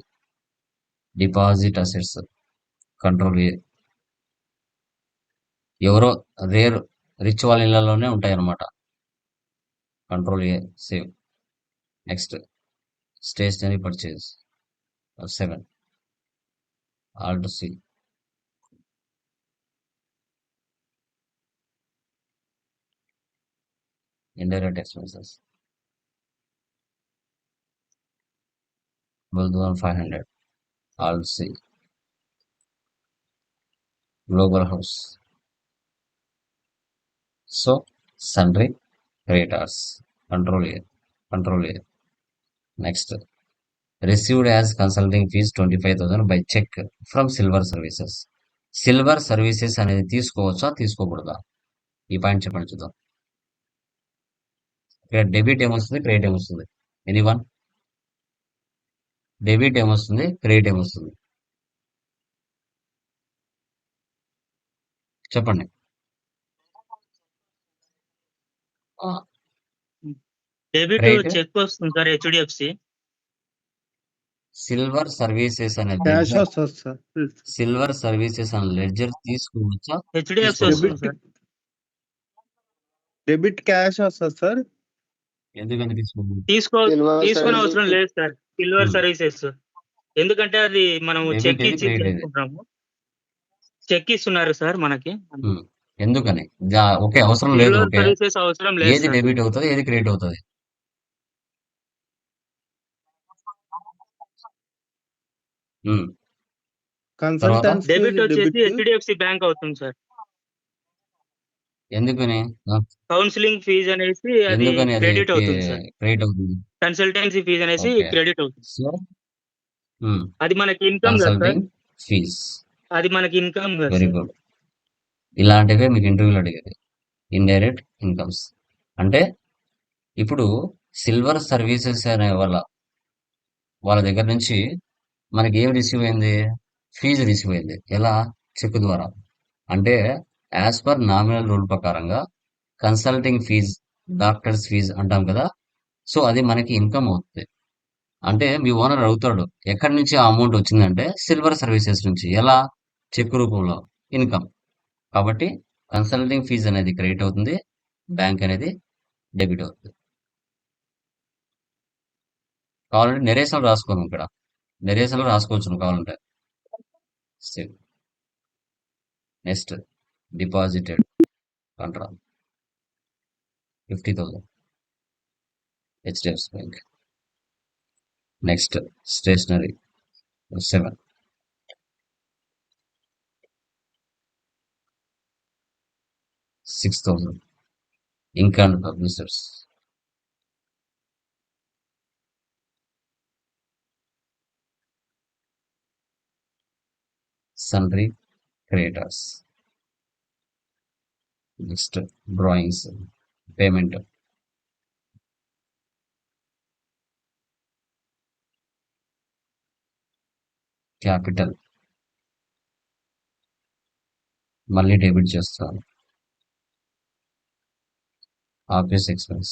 deposit assets, control A. ఎవరో రేర్ రిచ్ వాళ్ళ ఇళ్లలోనే ఉంటాయి అన్నమాట, control A, save. Next stationery purchase 7, all to C. indirect expenses 12,500. I'll see. Global house. So sundry creditors. Control A. Control A. Next. Received as consulting fees 25,000 by check from Silver Services. Silver services అనేది తీసుకోవచ్చా తీసుకోకూడదా? ఈ point చెప్పండి చూద్దాం. ఇక్కడ debit ఏమొస్తుంది, credit ఏమొస్తుంది? Anyone? Debit ఏమొస్తుంది, credit ఏమొస్తుంది? చెప్పండి. డెబిట్ క్రెడిట్ చెక్ వస్తుంది సార్ హెచ్డిఎఫ్సి. సిల్వర్ సర్వీసెస్ అనే క్యాష్ లెడ్జర్, వస్తుంది సార్. సిల్వర్ సర్వీసెస్ అనే లెడ్జర్ తీసుకోవచ్చా హెచ్డిఎఫ్సి తీసుకోకూడదా? వస్తుంది సార్. డెబిట్ క్యాష్ వస్తుంది సార్. ఎందుకని తీసుకోకూడదు? సిల్వర్ తీసుకునే అవసరం సర్వీసెస్ లేదు సార్ సిల్వర్ Hmm. సర్వీసెస్. ఎందుకంటే అది మనం డెబిట్ చెక్ ఏది, ఇచ్చి క్రెడిట్ ఏది? తీసుకుంటాము. చెక్ ఇస్తున్నారు సార్ మనకి. Hmm. ఎందుకని? ఓకే, అవసరం లేదు. సిల్వర్ ఓకే, సర్వీసెస్ అవసరం లేదు ఏది సార్. డెబిట్ అవుతుంది, ఏది క్రెడిట్ అవుతుంది? Hmm. తర్వాత కన్సల్టెన్సీ డెబిట్ వచ్చేసి డెబిట్. హెచ్డిఎఫ్సి బ్యాంక్ అవుతుంది సార్. ఎందుకని కౌన్సిలింగ్ ఫీజ్ అనేసి అది ఎందుకని అది క్రెడిట్ అవుతుంది సార్. క్రెడిట్ అవుతుంది? కన్సల్టెన్సీ ఫీజ్ అనేసి ఓకే, క్రెడిట్ అవుతుంది. సో అది మనకి ఇన్కమ్ కదా సార్. Consulting fees. అది మనకి ఇన్కమ్ కదా వెరీ సార్. గుడ్. ఇలాంటివే మీకు ఇంటర్వ్యూలో అడిగేది, ఇండైరెక్ట్ ఇన్కమ్స్. అంటే ఇప్పుడు సిల్వర్ సర్వీసెస్ అనే వాళ్ళ దగ్గర నుంచి మనకి ఏం రిసీవ్ అయింది? ఫీజు రిసీవ్ అయింది. ఎలా? చెక్ ద్వారా. అంటే యాజ్ పర్ నామినల్ రూల్ ప్రకారంగా కన్సల్టింగ్ ఫీజ్, డాక్టర్స్ ఫీజ్ అంటాం కదా, సో అది మనకి ఇన్కమ్ అవుతుంది. అంటే మీ ఓనర్ అడుగుతాడు ఎక్కడి నుంచి ఆ అమౌంట్ వచ్చిందంటే సిల్వర్ సర్వీసెస్ నుంచి. ఎలా? చెక్ రూపంలో ఇన్కమ్. కాబట్టి కన్సల్టింగ్ ఫీజ్ అనేది క్రెడిట్ అవుతుంది, బ్యాంక్ అనేది డెబిట్ అవుతుంది. కావాలంటే నెరేషన్ రాసుకోను, ఇక్కడ నెరేషన్ రాసుకోవచ్చు కావాలంటే. Next deposited contra 50,000 HDFC bank. Next stationery 7. $6,000 ink and publishers. Sundry creditors. Next drawings, payment, capital మళ్ళీ డెబిట్ చేస్తాను. Office expense.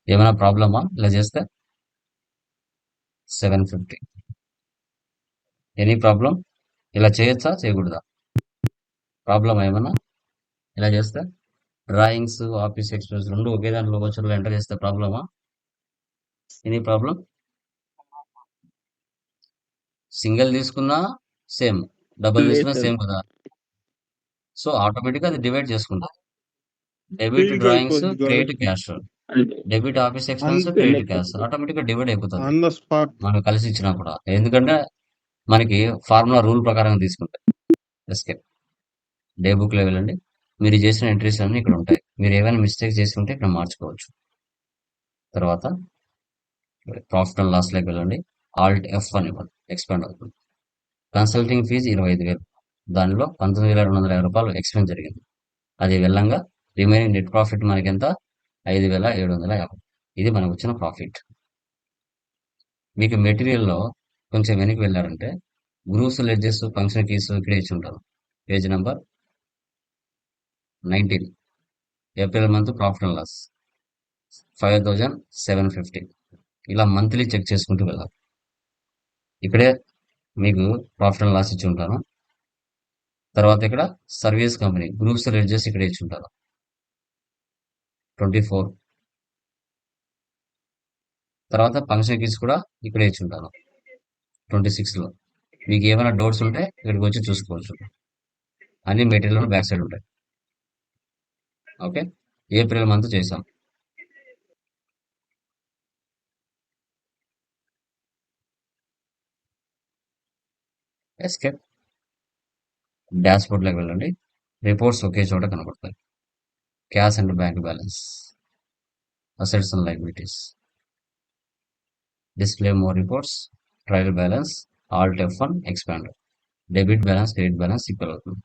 ఏమైనా ప్రాబ్లమా ఇలా చేస్తే? 750. Any problem? ఇలా చేయొచ్చా చేయకూడదా? ప్రాబ్లం ఏమన్నా ఇలా చేస్తే? డ్రాయింగ్స్, ఆఫీస్ ఎక్స్పెన్స్ రెండు ఒకే దాంట్లో వచ్చి ఎంటర్ చేస్తే ప్రాబ్లమా? Any problem? సింగిల్ తీసుకున్నా సేమ్, డబుల్ లేదు తీసుకున్నా సార్. సేమ్ కదా. సో ఆటోమేటిక్గా అది డివైడ్ చేసుకుంటా. Debit drawings, credit cash. Debit office expense, అంతే క్రెడిట్ లెక్క. క్యాష్ ఆటోమేటిక్గా డివైడ్ అయిపోతుంది ఆన్ ద స్పాట్. మనం కలిసి ఇచ్చినా కూడా. ఎందుకంటే మనకి ఫార్ములా రూల్ ప్రకారం తీసుకుంటాయి. ఎస్కేప్. డే బుక్లో వెళ్ళండి, మీరు చేసిన ఎంట్రీస్ అన్నీ ఇక్కడ ఉంటాయి. మీరు ఏమైనా మిస్టేక్స్ చేసి ఉంటే ఇక్కడ మార్చుకోవచ్చు. తర్వాత ప్రాఫిట్ అండ్ లాస్లోకి వెళ్ళండి, ఆల్ట్ F1 ఇవ్వండి, ఎక్స్పాండ్ అవుతుంది. కన్సల్టింగ్ ఫీజు 25,000, దానిలో 19,250 రూపాయలు ఎక్స్పెన్స్ జరిగింది. అది వెళ్ళంగా రిమైనింగ్ నెట్ ప్రాఫిట్ మనకి ఎంత? 5,750. ఇది మనకు వచ్చిన ప్రాఫిట్. మీకు మెటీరియల్లో కొంచెం వెనక్కి వెళ్ళారంటే గ్రూప్స్, లెడ్జెస్, ఫంక్షన్ కీస్ ఇక్కడే ఇచ్చి ఉంటారు. Page number 19, April month profit and loss 5,750. ఇలా మంత్లీ చెక్ చేసుకుంటూ వెళ్ళాలి. ఇక్కడే మీకు ప్రాఫిట్ అండ్ లాస్ ఇచ్చి ఉంటాను. తర్వాత ఇక్కడ సర్వీస్ కంపెనీ గ్రూప్స్, లెడ్జెస్ ఇక్కడ ఇచ్చి ఉంటారు 24. తర్వాత ఫంక్షన్ కీస్ కూడా ఇక్కడే ఇచ్చి ఉంటాను 26లో. మీకు ఏమైనా డౌట్స్ ఉంటే ఇక్కడికి వచ్చి చూసుకోవచ్చు. అన్ని మెటీరియల్ బ్యాక్ సైడ్ ఉంటాయి. ఓకే. ఏప్రిల్ మంత్ చేసాం. ఎస్కేప్ డాష్బోర్డ్లోకి వెళ్ళండి. రిపోర్ట్స్ ఒకే చోట కనబడతాయి. Cash and bank balance, assets and liabilities, display more reports, trial balance, alt F1 expand, debit balance, credit balance equal అవుతుంది.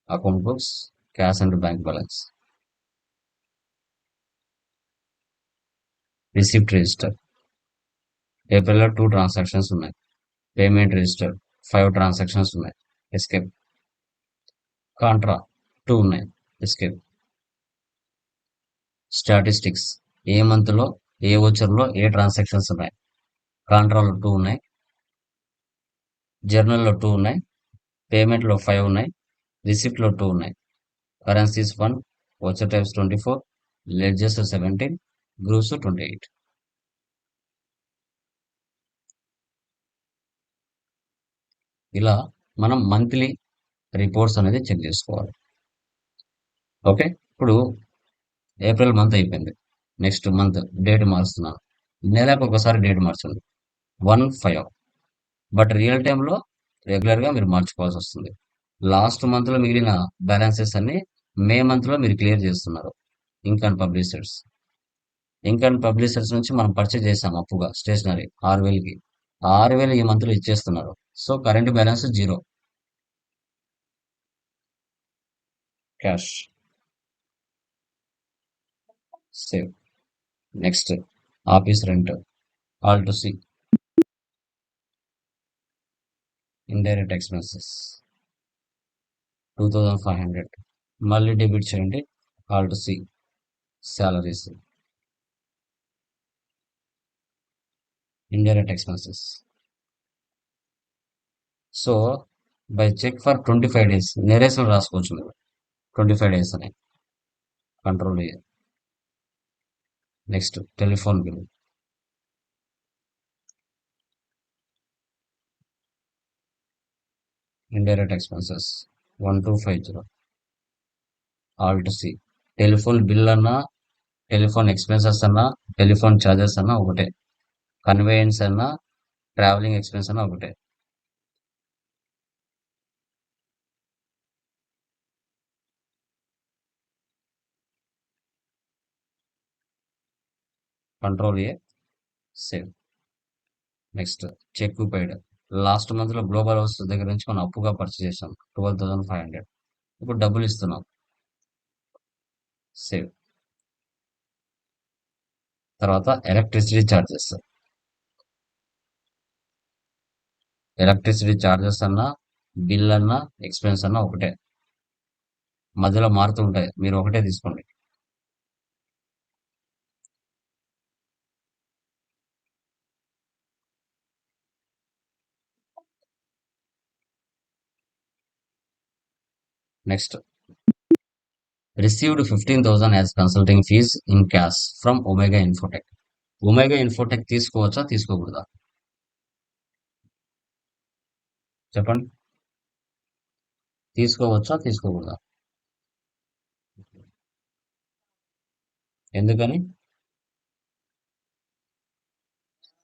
Account books, cash and bank balance, receipt register. ఏప్రిల్లో 2 transactions ఉన్నాయి. Payment register 5 transactions ఉన్నాయి. Escape. Contra 2 ఉన్నాయి. Escape. Statistics ఏ మంత్లో ఏ ఓచర్లో ఏ transactions ఉన్నాయి. కాంట్రాలో 2 ఉన్నాయి. జర్నల్లో 2 ఉన్నాయి. పేమెంట్లో 5 ఉన్నాయి. రిసిప్ట్లో 2 ఉన్నాయి. Currencies 1, voucher types 24, ledgers 17, groups 28. ఇలా మనం మంత్లీ రిపోర్ట్స్ అనేది చెక్ చేసుకోవాలి. ఓకే, ఇప్పుడు ఏప్రిల్ మంత్ అయిపోయింది. నెక్స్ట్ మంత్ డేట్ మారుస్తున్నాను. నెలకు ఒకసారి డేట్ మార్చండి. 1/5. బట్ రియల్ టైంలో రెగ్యులర్గా మీరు మార్చుకోవాల్సి వస్తుంది. లాస్ట్ మంత్లో మిగిలిన బ్యాలెన్సెస్ అన్ని మే మంత్లో మీరు క్లియర్ చేస్తున్నారు. Ink and publishers. Ink and publishers నుంచి మనం పర్చేజ్ చేసాం అప్పుగా స్టేషనరీ 6,000కి. 6,000 ఈ మంత్లో ఇచ్చేస్తున్నారు. So current balance 0. Cash save. Next office rent, Alt C, indirect expenses 2,500. మళ్ళీ డెబిట్ చేయండి. Alt C, salaries, indirect expenses. So by cheque for 25 days narration రాసుకోవచ్చు మీరు. 25 days అని control. Next telephone bill, indirect expenses 1250. Alt C. Telephone bill అన్నా, telephone expenses అన్నా, telephone charges అన్నా ఒకటే. Conveyance అన్నా, ట్రావెలింగ్ ఎక్స్పెన్స్ అన్నా ఒకటే. Control A, save. Next cheque paid. Last మంత్లో గ్లోబల్ హౌస్ దగ్గర నుంచి మనం అప్పుగా పర్చేస్ చేసాం 12,500. ఇప్పుడు డబ్బులు ఇస్తున్నాం. సేవ్. తర్వాత ఎలక్ట్రిసిటీ ఛార్జెస్. ఎలక్ట్రిసిటీ ఛార్జెస్ అన్నా, బిల్ అన్నా, ఎక్స్పెన్స్ అన్నా ఒకటే. మధ్యలో మారుతుంటాయి, మీరు ఒకటే తీసుకోండి. Next received 15,000 as consulting fees in cash from Omega Infotech. Omega Infotech తీసుకోవచ్చా తీసుకోకూడదా చెప్పండి. తీసుకోవచ్చా తీసుకోకూడదా? ఎందుకని?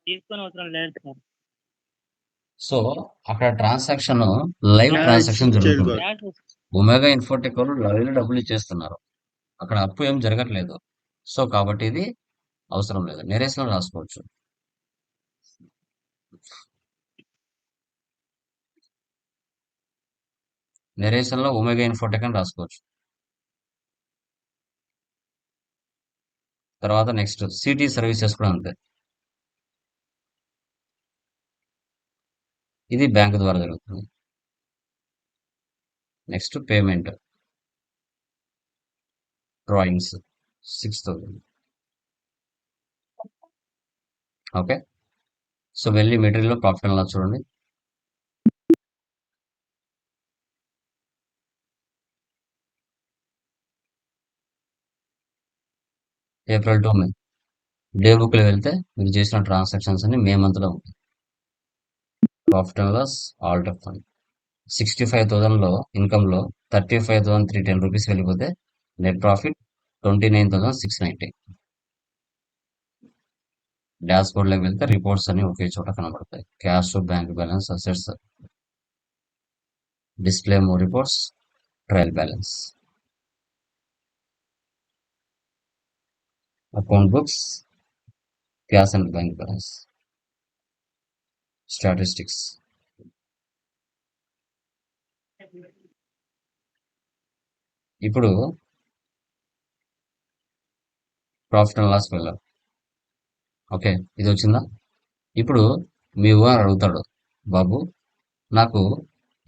తీసుకొని అవసరం లేదు సార్. సో అక్కడ ట్రాన్సాక్షన్ లైవ్ ట్రాన్సాక్షన్ జరుగుతుంది. ఒమేగా ఇన్ఫోటెక్ వాళ్ళు లైవ్ లో డబ్బులు ఇచ్చేస్తున్నారు. అక్కడ అప్పు ఏం జరగట్లేదు. సో కాబట్టి ఇది అవసరం లేదు. నెరేషన్ రాసుకోవచ్చు. నెరేషన్ లో ఒమేగా ఇన్ఫోటెక్ అని రాసుకోవచ్చు. తర్వాత నెక్స్ట్ సిటీ సర్వీసెస్ కూడా అంతే. ఇది బ్యాంక్ ద్వారా జరుగుతుంది. Next payment, drawings 6,000. Okay, so వెళ్ళి మెటీరియల్ ప్రాఫిట్ అండ్ లాస్ చూడండి. April to May day book లో వెళ్తే మీరు చేసిన ట్రాన్సాక్షన్స్ అన్ని మే మంత్ లో ఉంటాయి. Profit and loss, alt F1. 65,000లో ఇన్కంలో 35,310 రూపీస్ వెళ్ళిపోతే నెట్ ప్రాఫిట్ 29,690. డాష్ బోర్డ్లోకి వెళ్తే రిపోర్ట్స్ అన్ని ఒకే చోట కనబడతాయి. Cash, bank balance, assets, display more reports, trial balance, account books, cash and bank balance, statistics. ఇప్పుడు ప్రాఫిట్ అండ్ లాస్ వెళ్ళాం. ఓకే, ఇది వచ్చిందా? ఇప్పుడు మీ ఓనర్ అడుగుతాడు, బాబు నాకు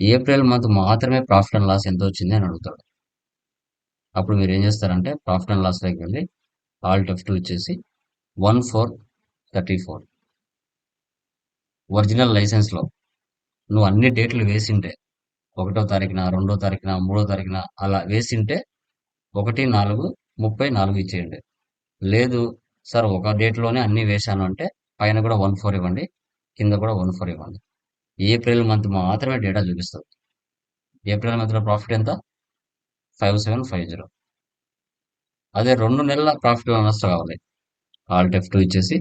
ఏప్రిల్ మంత్ మాత్రమే ప్రాఫిట్ అండ్ లాస్ ఎంత వచ్చింది అని అడుగుతాడు. అప్పుడు మీరు ఏం చేస్తారంటే ప్రాఫిట్ అండ్ లాస్లోకి వెళ్ళి ఆల్ట్ F2 ఇచ్చేసి 1434. ఒరిజినల్ లైసెన్స్లో నువ్వు అన్ని డేట్లు వేసింటే 1వ తారీఖున, 2వ తారీఖున, 3వ తారీఖున అలా వేసింటే 1/4/34 ఇచ్చేయండి. లేదు సార్ ఒక డేట్లోనే అన్ని వేశాను అంటే పైన కూడా 14 ఇవ్వండి, కింద కూడా 14 ఇవ్వండి. ఏప్రిల్ మంత్ మాత్రమే డేటా చూపిస్తుంది. ఏప్రిల్ మంత్లో ప్రాఫిట్ ఎంత? 5750. అదే 2 నెలల ప్రాఫిట్ నష్టం కావాలి, ఆల్ట్ F2 ఇచ్చేసి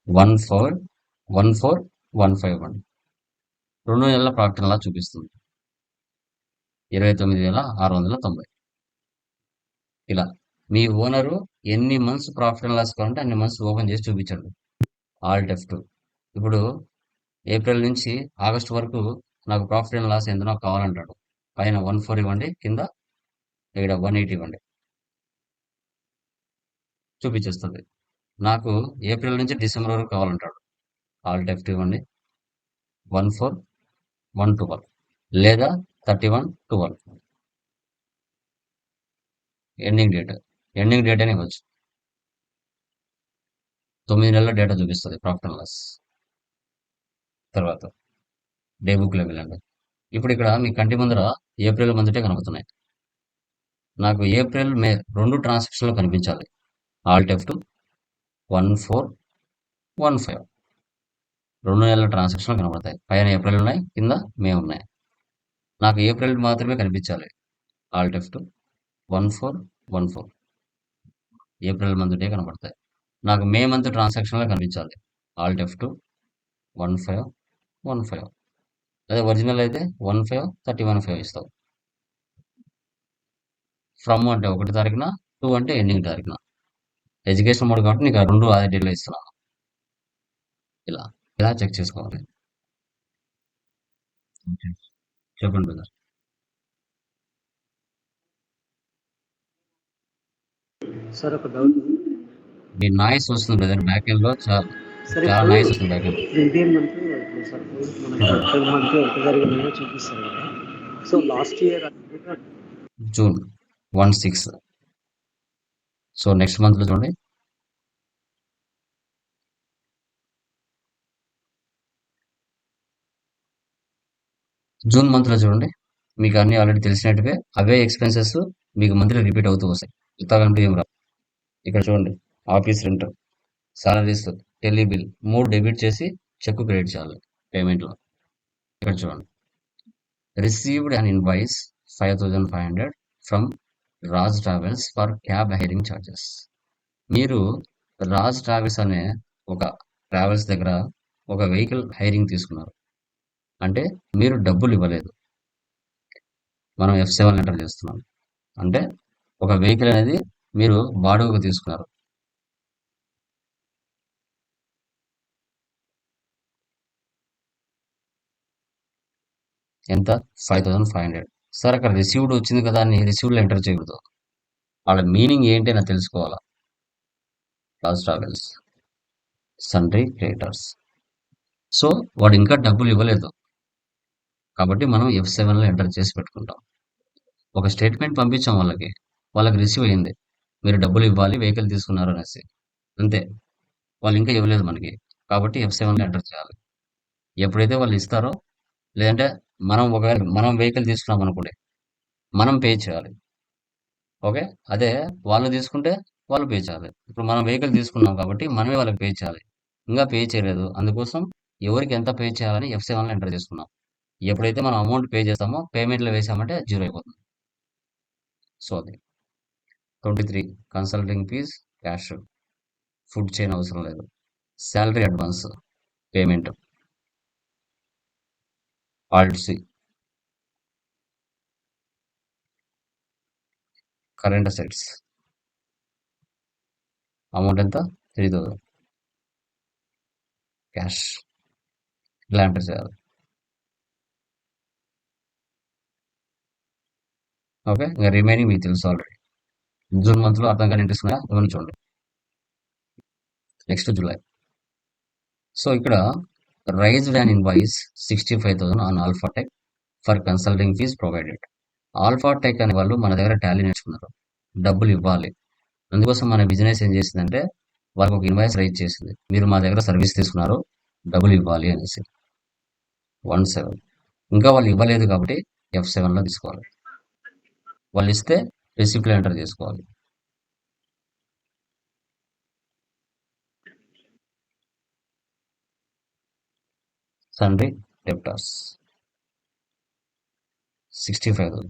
1415 ఇవ్వండి. 2 నెలల ప్రాఫిట్ అలా చూపిస్తుంది 29,690. ఇలా మీ ఓనరు ఎన్ని మంత్స్ ప్రాఫిట్ అండ్ లాస్ కావాలంటే అన్ని మంత్స్ ఓపెన్ చేసి చూపించండి, ఆల్ట్ F2. ఇప్పుడు ఏప్రిల్ నుంచి ఆగస్ట్ వరకు నాకు ప్రాఫిట్ అండ్ లాస్ ఎంత నాకు కావాలంటాడు. పైన 14 ఇవ్వండి, కింద ఇక్కడ 180 ఇవ్వండి, చూపించేస్తుంది. నాకు ఏప్రిల్ నుంచి డిసెంబర్ వరకు కావాలంటాడు. ఆల్ట్ F2 ఇవ్వండి, 14,112 లేదా 31/12 ఎండింగ్ డేట్ అని ఇవ్వచ్చు. 9 నెలల డేటా చూపిస్తుంది ప్రాఫిట్ అండ్ లాస్. తర్వాత డే బుక్లో వెళ్ళండి. ఇప్పుడు ఇక్కడ మీ కంటి ముందర ఏప్రిల్ మంత్టే కనబడుతున్నాయి. నాకు ఏప్రిల్, మే 2 ట్రాన్సాక్షన్లు కనిపించాలి. Alt F2 1415. 2 నెలల ట్రాన్సాక్షన్లు కనబడతాయి. పైన ఏప్రిల్ ఉన్నాయి, కింద మే ఉన్నాయి. నాకు ఏప్రిల్ మాత్రమే కనిపించాలి. Alt F2 1414. April month day కనబడతాయి. నాకు మే మంత్ ట్రాన్సాక్షన్లో కనిపించాలి. Alt F2 1515. అదే ఒరిజినల్ అయితే 1531 ఇస్తావు. ఫ్రమ్ అంటే 1 తారీఖున, 2 అంటే ఎండింగ్ తారీఖున. ఎడ్యుకేషన్ మోడ్ కాబట్టి నీకు 2 అదే డేట్లో ఇస్తున్నాను. ఇలా చెక్ చేసుకోవాలి. ఓకే, చెప్పండి బ్రదర్. సార్ ఒక డౌట్. మీ నాయిస్ వస్తుంది బ్రదర్, బ్యాక్ ఎండ్ లో సార్ చాలా నాయిస్ వస్తుంది బ్యాక్ ఎండ్. ఇండియన్ మంత్ ఇప్పుడు సార్ మనకి ఏప్రిల్ మంత్ ఎంత జరిగిందో చూపిస్తారు కదా. So last year June 16. So next month లో చూడండి, జూన్ మంత్ లో చూడండి, మీకు అన్ని ఆల్రెడీ తెలిసినట్టుగా అవే ఎక్స్పెన్సెస్ మీకు మంత్లీ రిపీట్ అవుతూ వస్తాయి. కొత్తగా ఏం రా. ఇక్కడ చూడండి, office rent, salaries, tele bill 3 debit చేసి చెక్ క్రెడిట్ చేయాలి పేమెంట్లో. ఇక్కడ చూడండి, received an invoice 5,500 from Raj travels for cab hiring charges. మీరు రాజ్ ట్రావెల్స్ అనే ఒక ట్రావెల్స్ దగ్గర ఒక వెహికల్ హైరింగ్ తీసుకున్నారు అంటే మీరు డబ్బులు ఇవ్వలేదు. మనం F7 ఎంటర్ చేస్తున్నాం అంటే ఒక వెహికల్ అనేది మీరు బాడుగకు తీసుకున్నారు. ఎంత? 5,500. సార్ అక్కడ రిసీవ్డ్ వచ్చింది కదా అని రిసీవ్డ్లో ఎంటర్ చేయకూడదు. వాళ్ళ మీనింగ్ ఏంటి అని తెలుసుకోవాలా. Raj travels, సన్రీ creators. సో వాడు ఇంకా డబ్బులు ఇవ్వలేదు కాబట్టి మనం F7లో ఎంటర్ చేసి పెట్టుకుంటాం. ఒక స్టేట్మెంట్ పంపించాం వాళ్ళకి రిసీవ్ అయింది, మీరు డబ్బులు ఇవ్వాలి వెహికల్ తీసుకున్నారు అనేసి, అంతే. వాళ్ళు ఇంకా ఇవ్వలేదు మనకి కాబట్టి F7లో ఎంటర్ చేయాలి. ఎప్పుడైతే వాళ్ళు ఇస్తారో, లేదంటే మనం వెహికల్ తీసుకున్నాం అనుకోండి, మనం పే చేయాలి. ఓకే, అదే వాళ్ళు తీసుకుంటే వాళ్ళు పే చేయాలి. ఇప్పుడు మనం వెహికల్ తీసుకున్నాం కాబట్టి మనమే వాళ్ళకి పే చేయాలి. ఇంకా పే చేయలేదు, అందుకోసం ఎవరికి ఎంత పే చేయాలని F7లో ఎంటర్ చేసుకున్నాం. ఎప్పుడైతే మనం అమౌంట్ పే చేస్తామో పేమెంట్లో వేసామంటే జీరో అయిపోతుంది. సో అది 23 consulting fees cash, food chain అవసరం లేదు. Salary advance payment, alt C, current assets amount ఎంత 3000 క్యాష్, ఇలా ఎంటర్ చేయాలి. ఓకే, ఇంకా రిమైనింగ్ మీకు తెలుసు ఆల్రెడీ. జూన్ మంత్లో అర్థం కానీ ఇంట్రెస్ట్ ఉన్నాయా ఇవన్నీ చూడండి. Next July. సో ఇక్కడ raised and invoice 65,000 on Alphatech for consulting fees provided. Alphatech అనే వాళ్ళు మన దగ్గర టాలీ నేర్చుకున్నారు, డబ్బులు ఇవ్వాలి. అందుకోసం మన బిజినెస్ ఏం చేసిందంటే వాళ్ళకి ఒక ఇన్వాయిస్ రైజ్ చేసింది, మీరు మా దగ్గర సర్వీస్ తీసుకున్నారు, డబ్బులు ఇవ్వాలి అనేసి. 17. ఇంకా వాళ్ళు ఇవ్వలేదు కాబట్టి F7లో తీసుకోవాలి. వాళ్ళు ఇస్తే రిసిప్ట్లో ఎంటర్ చేసుకోవాలి. సన్రీ డెప్టార్స్ 65,000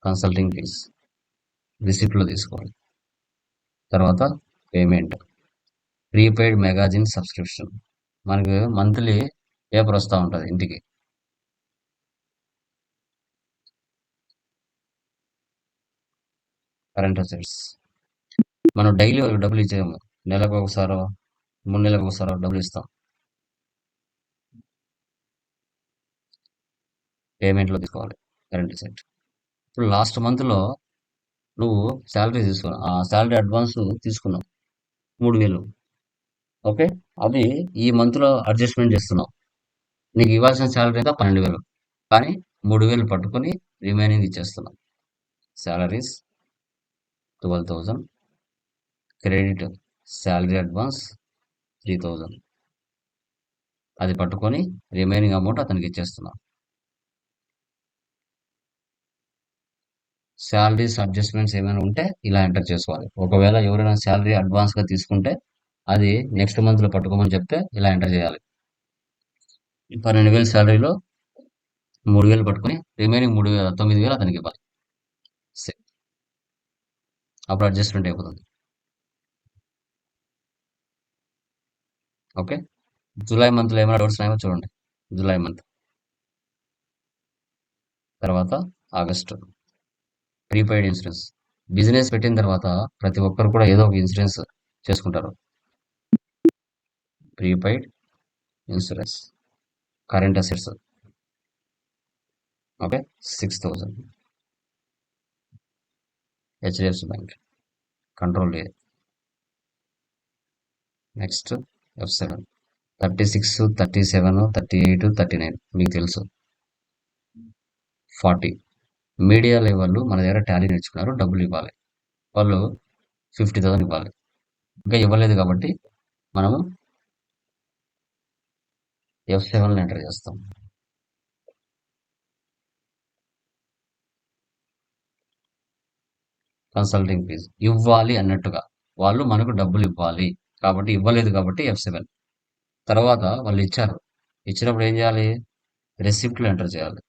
కన్సల్టింగ్ ఫీజ్ రిసిప్ట్లో తీసుకోవాలి. తర్వాత పేమెంట్, ప్రీపెయిడ్ మెగాజిన్ సబ్స్క్రిప్షన్, మనకు మంత్లీ పేపర్ వస్తూ ఉంటుంది ఇంటికి. కరెంట్ అసెట్స్, మనం డైలీ వాళ్ళకి డబ్బులు ఇచ్చేయము, నెలకు ఒకసారో 3 నెలలకు ఒకసారో డబ్బులు ఇస్తాం. పేమెంట్లో తీసుకోవాలి కరెంట్ అసెట్. ఇప్పుడు లాస్ట్ మంత్లో నువ్వు శాలరీ తీసుకున్నావు, ఆ శాలరీ అడ్వాన్స్ తీసుకున్నావు 3,000. ఓకే, అది ఈ మంత్లో అడ్జస్ట్మెంట్ చేస్తున్నావు. నీకు ఇవ్వాల్సిన శాలరీ అయితే 12,000, కానీ 3,000 పట్టుకొని రిమైనింగ్ ఇచ్చేస్తున్నావు. శాలరీస్ 12,000, క్రెడిట్ శాలరీ అడ్వాన్స్ 3,000, అది పట్టుకొని రిమైనింగ్ అమౌంట్ అతనికి ఇచ్చేస్తున్నాం. శాలరీస్ అడ్జస్ట్మెంట్స్ ఏమైనా ఉంటే ఇలా ఎంటర్ చేసుకోవాలి. ఒకవేళ ఎవరైనా శాలరీ అడ్వాన్స్గా తీసుకుంటే అది నెక్స్ట్ మంత్లో పట్టుకోమని చెప్తే ఇలా ఎంటర్ చేయాలి. 12,000 శాలరీలో 3,000 పట్టుకొని రిమైనింగ్ 9,000 అతనికి ఇవ్వాలి. అప్పుడు అడ్జస్ట్మెంట్ అయిపోతుంది. ఓకే, జూలై మంత్లో ఏమైనా డౌట్స్ ఉన్నాయో చూడండి. జూలై మంత్ తర్వాత ఆగస్టు, ప్రీపెయిడ్ ఇన్సూరెన్స్. బిజినెస్ పెట్టిన తర్వాత ప్రతి ఒక్కరు కూడా ఏదో ఒక ఇన్సూరెన్స్ చేసుకుంటారు. Prepaid insurance, current assets. Okay, 6,000 HDFC bank, control A. Next F7, 36, 37, 38, 39 మీకు తెలుసు. 40 మీడియా లెవెల్ మన దగ్గర టాలీ నేర్చుకున్నారు, డబ్బులు ఇవ్వాలి. వాళ్ళు 50,000 ఇవ్వాలి. ఇంకా ఇవ్వలేదు కాబట్టి మనము F7లో ఎంటర్ చేస్తాం. కన్సల్టింగ్ ఫీజ్ ఇవ్వాలి అన్నట్టుగా, వాళ్ళు మనకు డబ్బులు ఇవ్వాలి కాబట్టి ఇవ్వలేదు కాబట్టి F7. తర్వాత వాళ్ళు ఇచ్చారు, ఇచ్చినప్పుడు ఏం చేయాలి, రెసిప్ట్లో ఎంటర్ చేయాలి.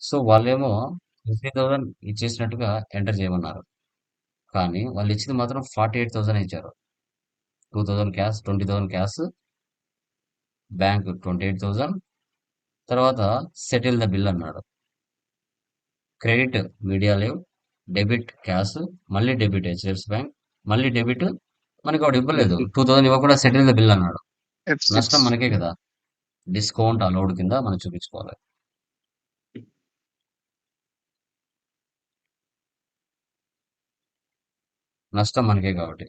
సో వాళ్ళేమో 50,000 ఇచ్చేసినట్టుగా ఎంటర్ చేయమన్నారు, కానీ వాళ్ళు ఇచ్చింది మాత్రం 48,000 ఇచ్చారు. 2,000 క్యాష్, 20,000 క్యాష్, బ్యాంక్ 28,000. తర్వాత సెటిల్ ద బిల్ అన్నాడు. Credit media live, debit cash, మళ్ళీ డెబిట్ హెచ్డిఎఫ్సి బ్యాంక్, మళ్ళీ డెబిట్. మనకి వాడు ఇవ్వలేదు, 2,000 ఇవ్వకుండా సెటిల్ ద బిల్ అన్నాడు. F6. నష్టం మనకే కదా, డిస్కౌంట్ అలౌడ్ కింద మనం చూపించుకోవాలి. నష్టం మనకే కాబట్టి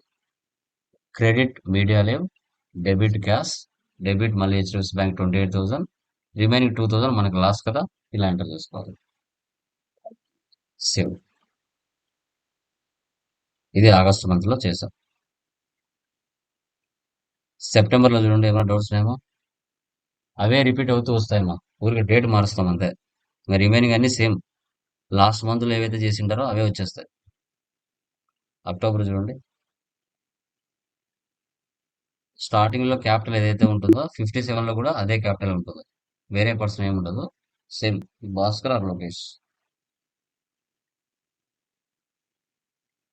credit media live, debit cash, debit మళ్ళీ హెచ్డిఎఫ్సి బ్యాంక్ 28,000, రిమైనింగ్ 2,000 మనకు లాస్ కదా, ఇలా ఎంటర్ చేసుకోవాలి. సేవ్. ఇది ఆగస్టు మంత్లో చేసాం. సెప్టెంబర్లో చూడండి, ఏమైనా డౌట్స్ ఉన్నాయేమో, అవే రిపీట్ అవుతూ వస్తాయమ్మా, ఊరికి డేట్ మారుస్తాం అంతే. ఇంకా రిమైనింగ్ అన్ని సేమ్, లాస్ట్ మంత్లో ఏవైతే చేసింటారో అవే వచ్చేస్తాయి. అక్టోబర్ చూడండి, స్టార్టింగ్ లో క్యాపిటల్ ఏదైతే ఉంటుందో 57 లో కూడా అదే క్యాపిటల్ ఉంటుంది, వేరే పర్సన్ ఏమి ఉండదు. సేమ్ భాస్కర్ ఆర్ లోకేష్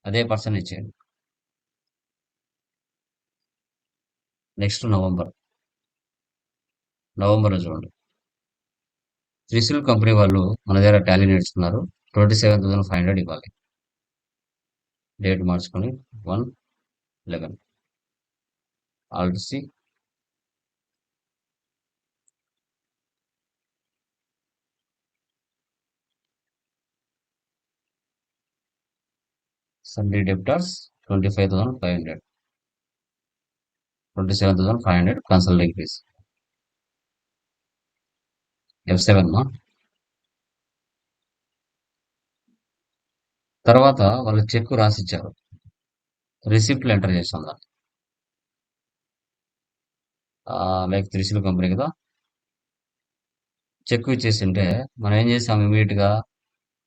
అదే పర్సన్ ఇచ్చేయండి. నెక్స్ట్ నవంబర్ చూడండి. త్రిశూల్ కంపెనీ వాళ్ళు మన దగ్గర టాలీ నేర్చుకున్నారు. 27,500 ఇవ్వాలి. డేట్ మార్చుకొని 1/11 alt C sundry debtors 25,500, 27,500 consulting fees. F7 మా తర్వాత వాళ్ళు చెక్ రాసిచ్చారు, రిసిప్ట్లు ఎంటర్ చేసాం దాన్ని. లైక్ త్రిశూల్ కంపెనీ కదా, చెక్ ఇచ్చేసింటే మనం ఏం చేసాం, ఇమీడియట్ గా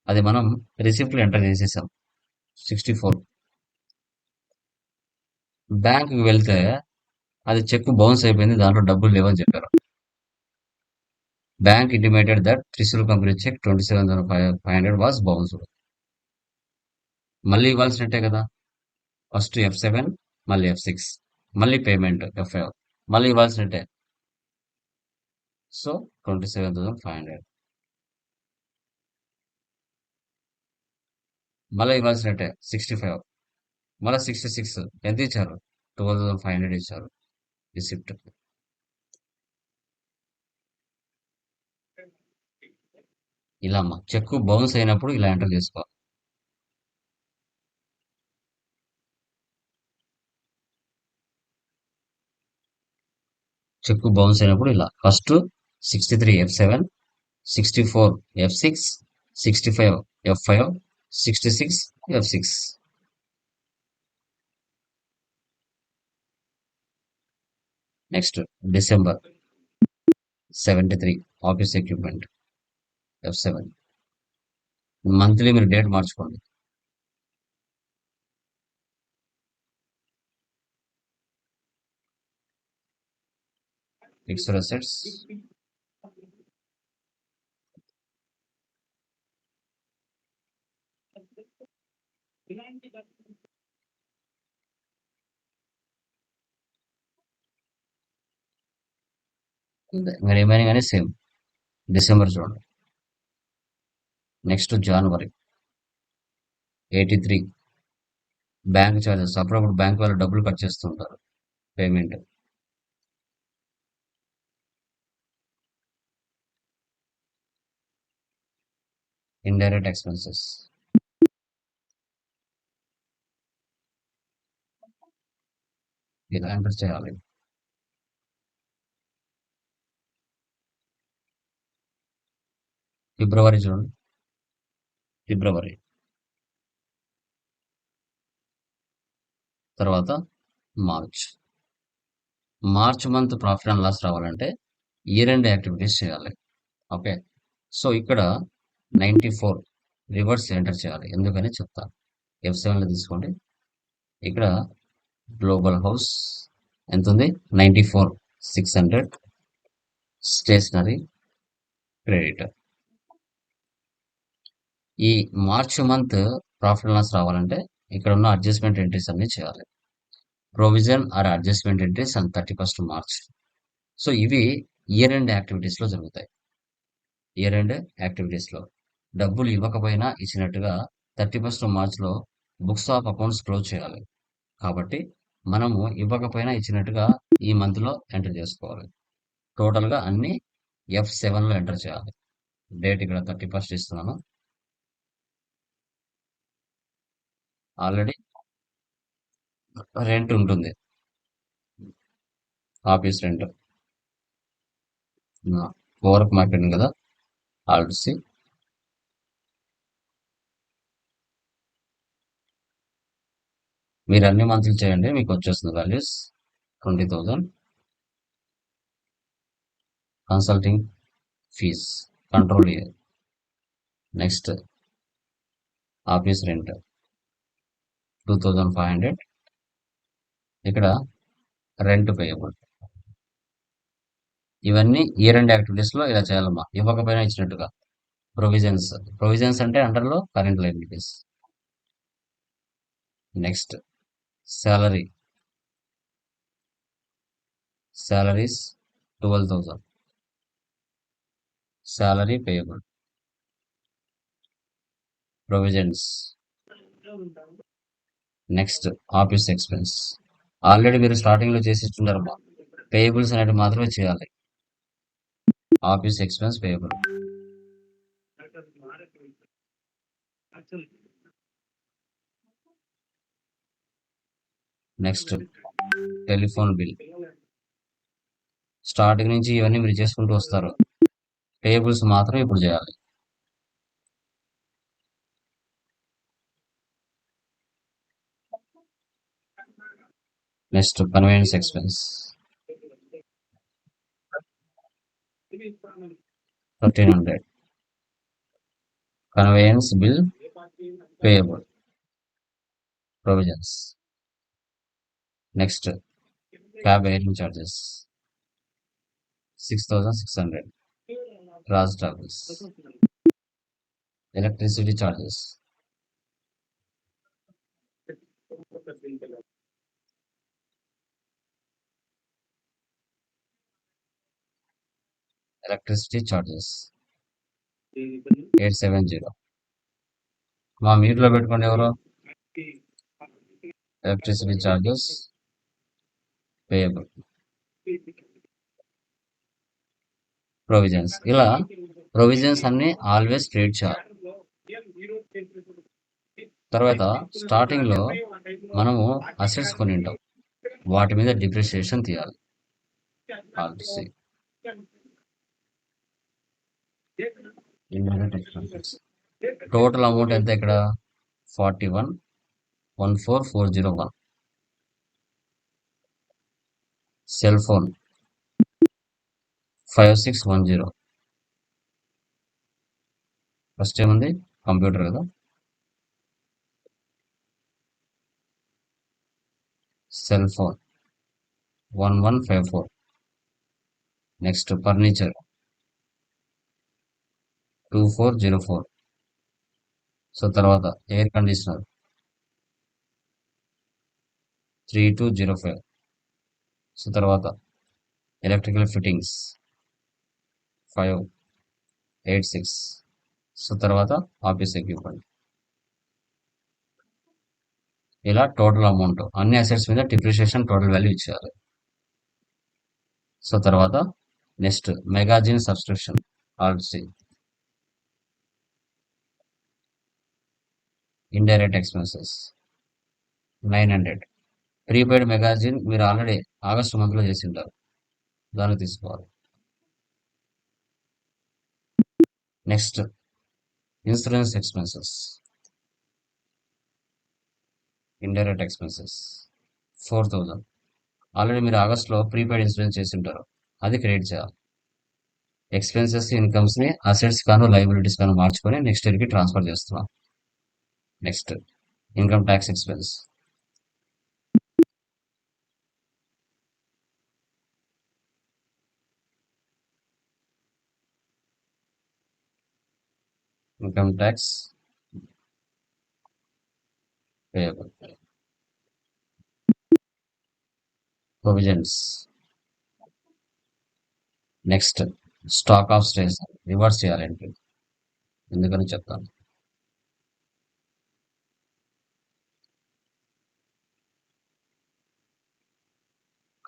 అది మనం రిసిప్ట్లు ఎంటర్ చేసేసాం. 64 బ్యాంకుకి వెళ్తే అది చెక్ బౌన్స్ అయిపోయింది, దాంట్లో డబ్బులు లేవని చెప్పారు. Bank intimated that Trishul company cheque 27,500 was bounced. మళ్ళీ ఇవ్వాల్సినట్టే కదా, ఫస్ట్ F7 మళ్ళీ F6 మళ్ళీ పేమెంట్ F5 మళ్ళీ ఇవ్వాల్సినట్టే. సో 27,500 మళ్ళీ ఇవ్వాల్సినట్టే. 65 మళ్ళీ 66 ఎంత ఇచ్చారు, 12,500 ఇచ్చారు రిసిప్ట్. ఇలా అమ్మా చెక్ బౌన్స్ అయినప్పుడు ఇలా ఎంటర్ చేసుకోవాలి. చెక్ బౌన్స్ అయినప్పుడు ఇలా first 63 F7, 64 F6, 65 F5, 66 F6. Next December 73 office equipment F7. Monthly మీరు డేట్ మార్చుకోండి. ఫిక్స్డ్ అసెట్స్ రిమైనింగ్ అని సేమ్. డిసెంబర్ చూడండి. నెక్స్ట్ జనవరి 83 బ్యాంక్ ఛార్జెస్. అప్పుడప్పుడు బ్యాంక్ వాళ్ళు డబ్బులు కట్ చేస్తుంటారు పేమెంట్. ఇండైరెక్ట్ ఎక్స్పెన్సెస్ ఇలా ఎంటర్ చేయాలి. ఫిబ్రవరి చూడండి. ఫిబ్రవరి తర్వాత March month profit and loss రావాలంటే ఇయర్ ఎండ్ యాక్టివిటీస్ చేయాలి. ఓకే, సో ఇక్కడ 94 రివర్స్ ఎంటర్ చేయాలి. ఎందుకని చెప్తాను. F7లో తీసుకోండి. ఇక్కడ గ్లోబల్ హౌస్ ఎంత ఉంది, 94,600 స్టేషనరీ క్రెడిట్. ఈ March month profit and loss రావాలంటే ఇక్కడ ఉన్న అడ్జస్ట్మెంట్ ఎంట్రీస్ అన్ని చేయాలి. Provision or adjustment entries and 31st March. So ఇవి ఇయర్ ఎండ్ యాక్టివిటీస్ లో జరుగుతాయి. ఇయర్ ఎండ్ యాక్టివిటీస్ లో డబ్బులు ఇవ్వకపోయినా ఇచ్చినట్టుగా 31st మార్చ్ లో బుక్స్ ఆఫ్ అకౌంట్స్ క్లోజ్ చేయాలి. కాబట్టి మనము ఇవ్వకపోయినా ఇచ్చినట్టుగా ఈ మంత్ లో ఎంటర్ చేసుకోవాలి. టోటల్ గా అన్ని F7 లో ఎంటర్ చేయాలి. డేట్ ఇక్కడ 31st ఇస్తున్నాను. ఆల్రెడీ రెంట్ ఉంటుంది, ఆఫీస్ రెంట్. ఓవర్క్ మార్కెటింగ్ కదా, ఆల్ట్ సి. మీరు అన్ని మంత్లు చేయండి, మీకు వచ్చేస్తుంది values. 20,000 consulting fees control year. Next office rent 2,500. ఇక్కడ రెంట్ పేయబుల్. ఇవన్నీ ఇయర్ ఎండ్ యాక్టివిటీస్లో ఇలా చేయాలమ్మా, ఇవ్వకపోయినా ఇచ్చినట్టుగా. ప్రొవిజన్స్ అంటే అండర్లో current liabilities. Next salaries 12,000 salary payable. Provisions. Next office expense. Already మీరు స్టార్టింగ్ లో చేసి ఇచ్చుంటారమ్మా, పేయబుల్స్ అనేవి మాత్రమే చేయాలి. Office expense payable. Next telephone bill. Starting నుంచి ఇవన్నీ మీరు చేసుకుంటూ వస్తారు, పేయబుల్స్ మాత్రం ఇప్పుడు చేయాలి. Next convenience expense 1300. Conveyance bill payable. Provisions. Next cab hiring charges 6,600. Raj travels. Electricity charges electricity charges 870. మా మీట్లో పెట్టుకోండి ఎవరో. Electricity charges payable. ప్రొవిజన్స్. ఇలా ప్రొవిజన్స్ అన్ని ఆల్వేస్ ట్రేడ్ చేయాలి. తర్వాత స్టార్టింగ్ లో మనము అసెట్స్ కొని ఉంటాం, వాటి మీద డిప్రిసియేషన్ తీయాలి. టోటల్ అమౌంట్ ఎంత ఇక్కడ? 41,14,401. Cell phone 5610. ఫస్ట్ ఏముంది? కంప్యూటర్ కదా. Cell phone 1154. Next furniture 2404. So తర్వాత ఎయిర్ కండిషనర్ 3205. సో తర్వాత ఎలక్ట్రికల్ ఫిట్టింగ్స్ 586. సో తర్వాత ఆఫీస్ ఎక్విప్మెంట్. ఇలా టోటల్ అమౌంట్ అన్ని అసెట్స్ మీద డిప్రిషియేషన్ టోటల్ వాల్యూ ఇచ్చేయాలి. సో తర్వాత next magazine subscription alt C. Indirect expenses 900. Prepaid magazine మీరు ఆల్రెడీ ఆగస్టు మంత్లో చేసి ఉంటారు, దాన్ని తీసుకోవాలి. Next insurance expenses, indirect expenses 4,000. Already మీరు ఆగస్టులో ప్రీపెయిడ్ ఇన్సూరెన్స్ చేసి ఉంటారు, అది క్రెడిట్ చేయాలి. ఎక్స్పెన్సెస్ ఇన్కమ్స్ని అసెట్స్ కాను లైబిలిటీస్ కాను మార్చుకొని నెక్స్ట్ ఇయర్కి ట్రాన్స్ఫర్ చేస్తున్నాం. Next income tax expense income tax payable. Provisions. Next stock of stays reverse చేయాలంటే ఎందుకని చెప్తాను.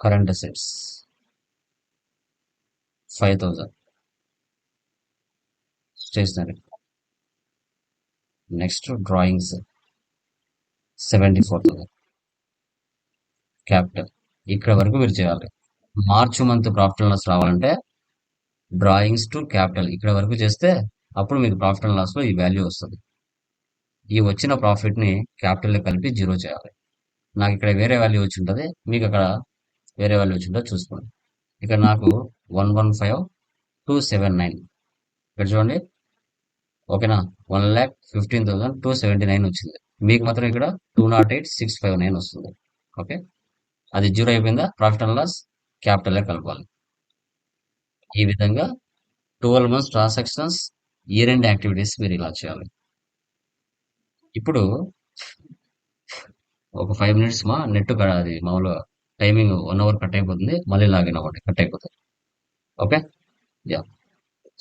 Current assets 5,000. Stationery. Next drawings 74,000. Capital ఇక్కడ వరకు మీరు చేయాలి. March month profit and loss రావాలంటే డ్రాయింగ్స్ టు క్యాపిటల్ ఇక్కడ వరకు చేస్తే అప్పుడు మీకు ప్రాఫిట్ అండ్ లాస్లో ఈ వాల్యూ వస్తుంది. ఈ వచ్చిన ప్రాఫిట్ని క్యాపిటల్ కలిపి 0 చేయాలి. నాకు ఇక్కడ వేరే వాల్యూ వచ్చి ఉంటుంది, మీకు అక్కడ వేరే వాల్యూ వచ్చి ఉంటుంది చూసుకోండి. ఇక్కడ నాకు 115,279 ఇక్కడ చూడండి, ఓకేనా. 1,15,279 వచ్చింది. మీకు మాత్రం ఇక్కడ 208,659 వస్తుంది. ఓకే. అది జీరో అయిపోయిందా, ప్రాఫిట్ అండ్ లాస్ క్యాపిటల్ కలపాలి. ఈ విధంగా 12 months transactions, year end activities మీరు ఇలా చేయాలి. ఇప్పుడు ఒక 5 మినిట్స్ మా నెట్ అది మామూలుగా టైమింగ్ 1 అవర్ కట్ అయిపోతుంది. మళ్ళీ లాగిన్ అవ్వండి, కట్ అయిపోతుంది. Okay, yeah.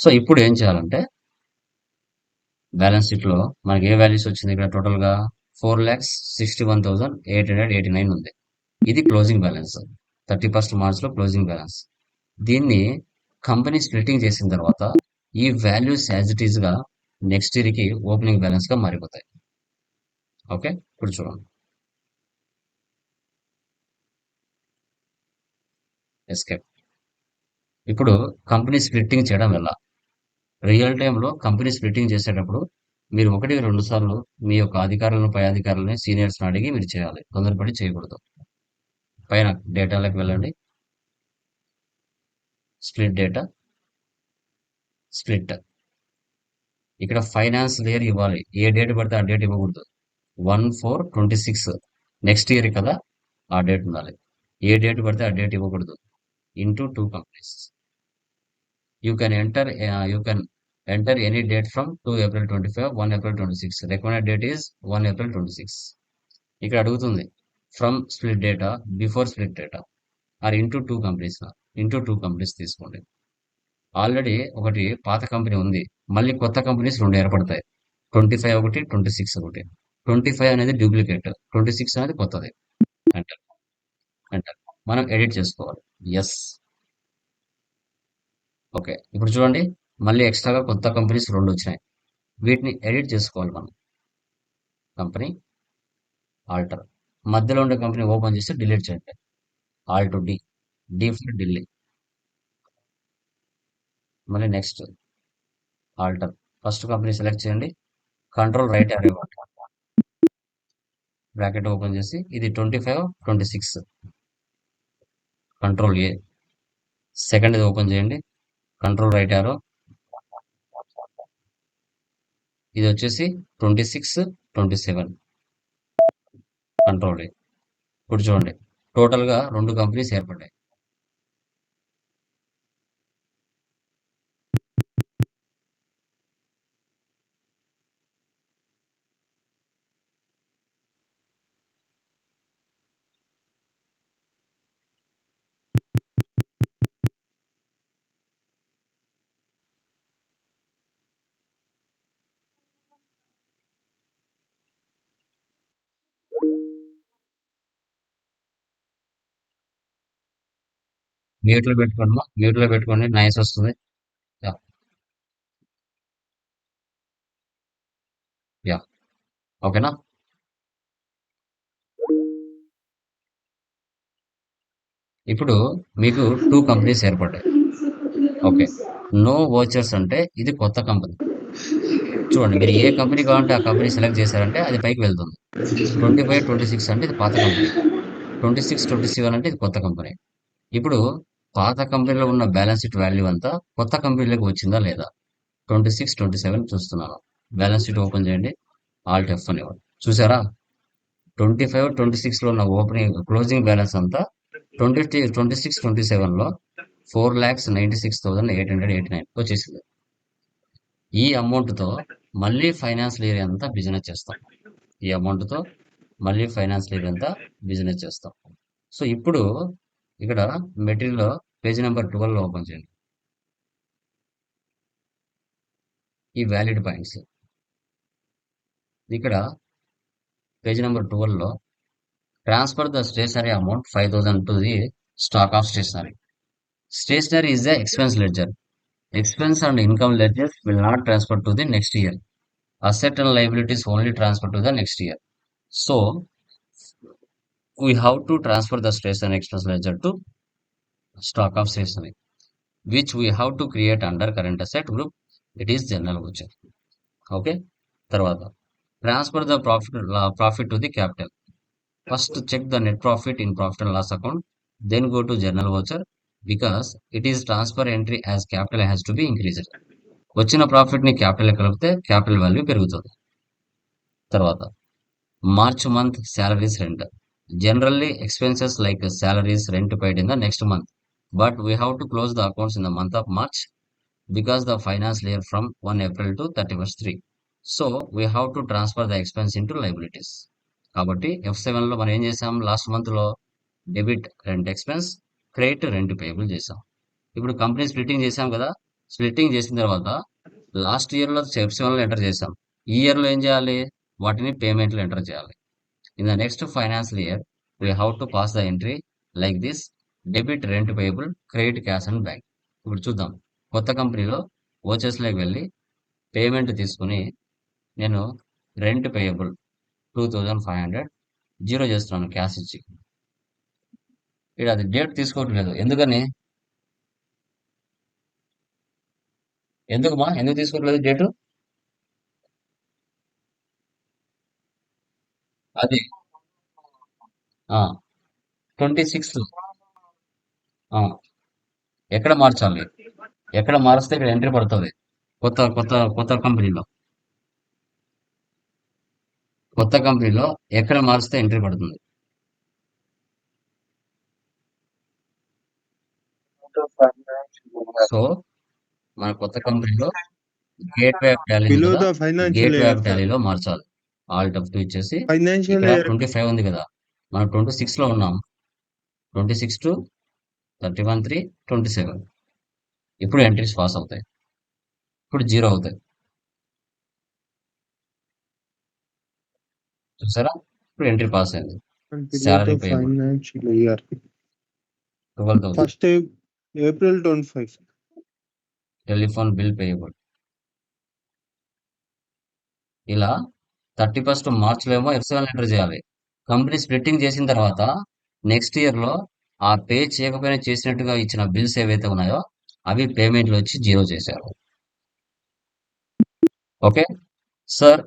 సో ఇప్పుడు ఏం చేయాలంటే బ్యాలెన్స్ షీట్ లో మనకి ఏ వాల్యూస్ వచ్చింది, ఇక్కడ టోటల్ గా 4,61,889 ఉంది. ఇది క్లోజింగ్ బ్యాలెన్స్, 31st మార్చ్ లో క్లోజింగ్ బ్యాలెన్స్. దీన్ని కంపెనీ స్ప్లిట్టింగ్ చేసిన తర్వాత ఈ వాల్యూస్ యాజ్ ఇట్ ఈస్ గా నెక్స్ట్ ఇయర్ కి ఓపెనింగ్ బ్యాలెన్స్ గా మారిపోతాయి. ఓకే, ఇప్పుడు చూడండి. ఎస్కేప్. ఇప్పుడు కంపెనీ స్ప్లిట్టింగ్ చేయడం ఎలా? రియల్ టైంలో కంపెనీ స్ప్లిట్టింగ్ చేసేటప్పుడు మీరు 1-2 సార్లు మీ యొక్క అధికారులను, పై అధికారులని, సీనియర్స్ అడిగి మీరు చేయాలి. తొందరపడి చేయకూడదు. పైన డేటాలకు వెళ్ళండి, స్ప్లిట్ డేటా, స్ప్లిట్. ఇక్కడ ఫైనాన్స్ ఇయర్ ఇవ్వాలి. ఏ డేట్ పడితే ఆ డేట్ ఇవ్వకూడదు. 1/4/26 నెక్స్ట్ ఇయర్ కదా, ఆ డేట్ ఉండాలి. ఏ డేట్ పడితే ఆ డేట్ ఇవ్వకూడదు. Into 2 companies. You can enter any date from 2 April 25, 1 April 26. Recommended date is 1 April 26. ఇక్కడ అడుగుతుంది from split data, before split data, or into 2 companies. Into 2 companies తీసుకోండి. ఆల్రెడీ ఒకటి పాత కంపెనీ ఉంది, మళ్ళీ కొత్త కంపెనీస్ 2 ఏర్పడతాయి. 25 ఒకటి, 26 ఒకటి. 25 అనేది డూప్లికేట్, 26 అనేది కొత్తది. Enter enter. మనం ఎడిట్ చేసుకోవాలి. ఎస్. ఓకే, ఇప్పుడు చూడండి, మళ్ళీ ఎక్స్ట్రాగా కొత్త కంపెనీస్ 2 వచ్చినాయి. వీటిని ఎడిట్ చేసుకోవాలి మనం. కంపెనీ ఆల్టర్, మధ్యలో ఉండే కంపెనీ ఓపెన్ చేసి డిలీట్ చేయండి. Alt D, D for Delhi. మళ్ళీ next alter, first company select చేయండి, కంట్రోల్ రైట్ యారో ఇవ్వండి, బ్రాకెట్ ఓపెన్ చేసి ఇది 25, 26. కంట్రోల్ ఏ, సెకండ్ ఇది ఓపెన్ చేయండి, కంట్రోల్ రైట్ యారో, ఇది వచ్చేసి 26, 27. Control A. ఇప్పుడు చూడండి, టోటల్ గా 2 కంపెనీస్ ఏర్పడ్డాయి. మ్యూట్ లో పెట్టుకోండి, మ్యూట్ లో పెట్టుకోండి, నైస్ వస్తుంది. యా యా, ఓకేనా? ఇప్పుడు మీకు 2 కంపెనీస్ ఏర్పడ్డాయి. ఓకే, నో వోచర్స్ అంటే ఇది కొత్త కంపెనీ. చూడండి, మీరు ఏ కంపెనీ కావాలంటే ఆ కంపెనీ సెలెక్ట్ చేశారంటే అది పైకి వెళ్తుంది. 25, 26 అంటే ఇది పాత కంపెనీ. 26, 27 అంటే ఇది కొత్త కంపెనీ. ఇప్పుడు పాత కంపెనీలో ఉన్న బ్యాలెన్స్ షీట్ వాల్యూ అంతా కొత్త కంపెనీలోకి వచ్చిందా లేదా? 26, 27 చూస్తున్నాను. బ్యాలెన్స్ షీట్ ఓపెన్ చేయండి, ఆల్ట్ F అని ఇవ్వండి. చూసారా, 25, 26 లో ఉన్న ఓపెనింగ్ క్లోజింగ్ బ్యాలెన్స్ అంతా 26, 27 లో 4,96,889 వచ్చేసింది. ఈ అమౌంట్ తో మళ్ళీ ఫైనాన్స్ ఇయర్ అంతా బిజినెస్ చేస్తాం. ఈ అమౌంట్ తో మళ్ళీ ఫైనాన్స్ ఇయర్ అంతా బిజినెస్ చేస్తాం. సో ఇప్పుడు ఇక్కడ మెటీరియల్ పేజ్ నెంబర్ 12 ఓపెన్ చేయండి. ఈ వ్యాలిడ్ పాయింట్స్ ఇక్కడ పేజ్ నెంబర్ 12 లో transfer the stationery amount 5,000 to the stock of stationery. Stationery is the expense ledger. Expense and income ledgers will not transfer to the next year. Asset and liabilities only transfer to the next year. So, we have to transfer the stationery expense ledger to stock of stationery, which we have to create under current asset group. It is general voucher. Okay. Tarvata, transfer the profit to the capital. First check the net profit in profit and loss account, then go to general voucher because it is transfer entry as capital has to be increased. వచ్చిన profit ని capital కలిపితే capital value పెరుగుతుంది. తర్వాత March month salaries rent Generally, expenses like salaries, rent paid in the next month. But we have to close the accounts in the month of March because the financial year from 1 April to 31st 3. So we have to transfer the expense into liabilities. కాబట్టి F7 లో మనం ఏం చేసాం last month లో debit rent expense, credit rent payable చేసాం. ఇప్పుడు company splitting చేసాం కదా, స్ప్లిట్టింగ్ చేసిన తర్వాత లాస్ట్ ఇయర్ లో F7 లో ఎంటర్ చేసాం. ఈ ఇయర్ లో ఏం చేయాలి, వాటిని పేమెంట్లు ఎంటర్ చేయాలి. In the next financial year, we have to pass the entry like this: debit rent payable, credit cash and bank. ఇప్పుడు చూద్దాం. కొత్త కంపెనీలో లోకి వెళ్ళి పేమెంట్ తీసుకుని నేను రెంట్ పేయబుల్ 2500 జీరో చేస్తున్నాను క్యాష్ ఇచ్చి. ఇక్కడ అది డేట్ తీసుకోవట్లేదు. ఎందుకని? ఎందుకు తీసుకోవట్లేదు డేటు? అది 26. ఎక్కడ మార్చాలి? ఎక్కడ మారిస్తే ఇక్కడ ఎంట్రీ పడుతుంది కొత్త కొత్త కొత్త కంపెనీలో. ఎక్కడ మారిస్తే ఎంట్రీ పడుతుంది? సో మన కొత్త కంపెనీలో గేట్వే ఆఫ్ టాలీ ఉంది Below కదా, the financial gateway year, of sir. టాలీలో మార్చాలి. ఆల్ట్ F2 ఇచ్చేసి Financial ఇక్కడ year. 25 ఉంది కదా, మనం 26 లో ఉన్నాం. 26 టు 31/3 27. ఇప్పుడు ఎంట్రీస్ పాస్ అవుతాయి. ఇప్పుడు జీరో అవుతాయి. చూసారా? ఇప్పుడు ఎంట్రీ పాస్ అయింది. And below salary the payable financial year. 12,000. First April 25. Telephone bill payable. ఇలా 31st మార్చ్లో ఏమో F7 ఎంటర్ చేయాలి. కంపెనీ స్ప్లిట్టింగ్ చేసిన తర్వాత నెక్స్ట్ ఇయర్ లో ఆ పే చేయకపోయినా చేసినట్టుగా ఇచ్చిన బిల్స్ ఏవైతే ఉన్నాయో అవి పేమెంట్లు వచ్చి జీరో చేశారు. ఓకే సార్,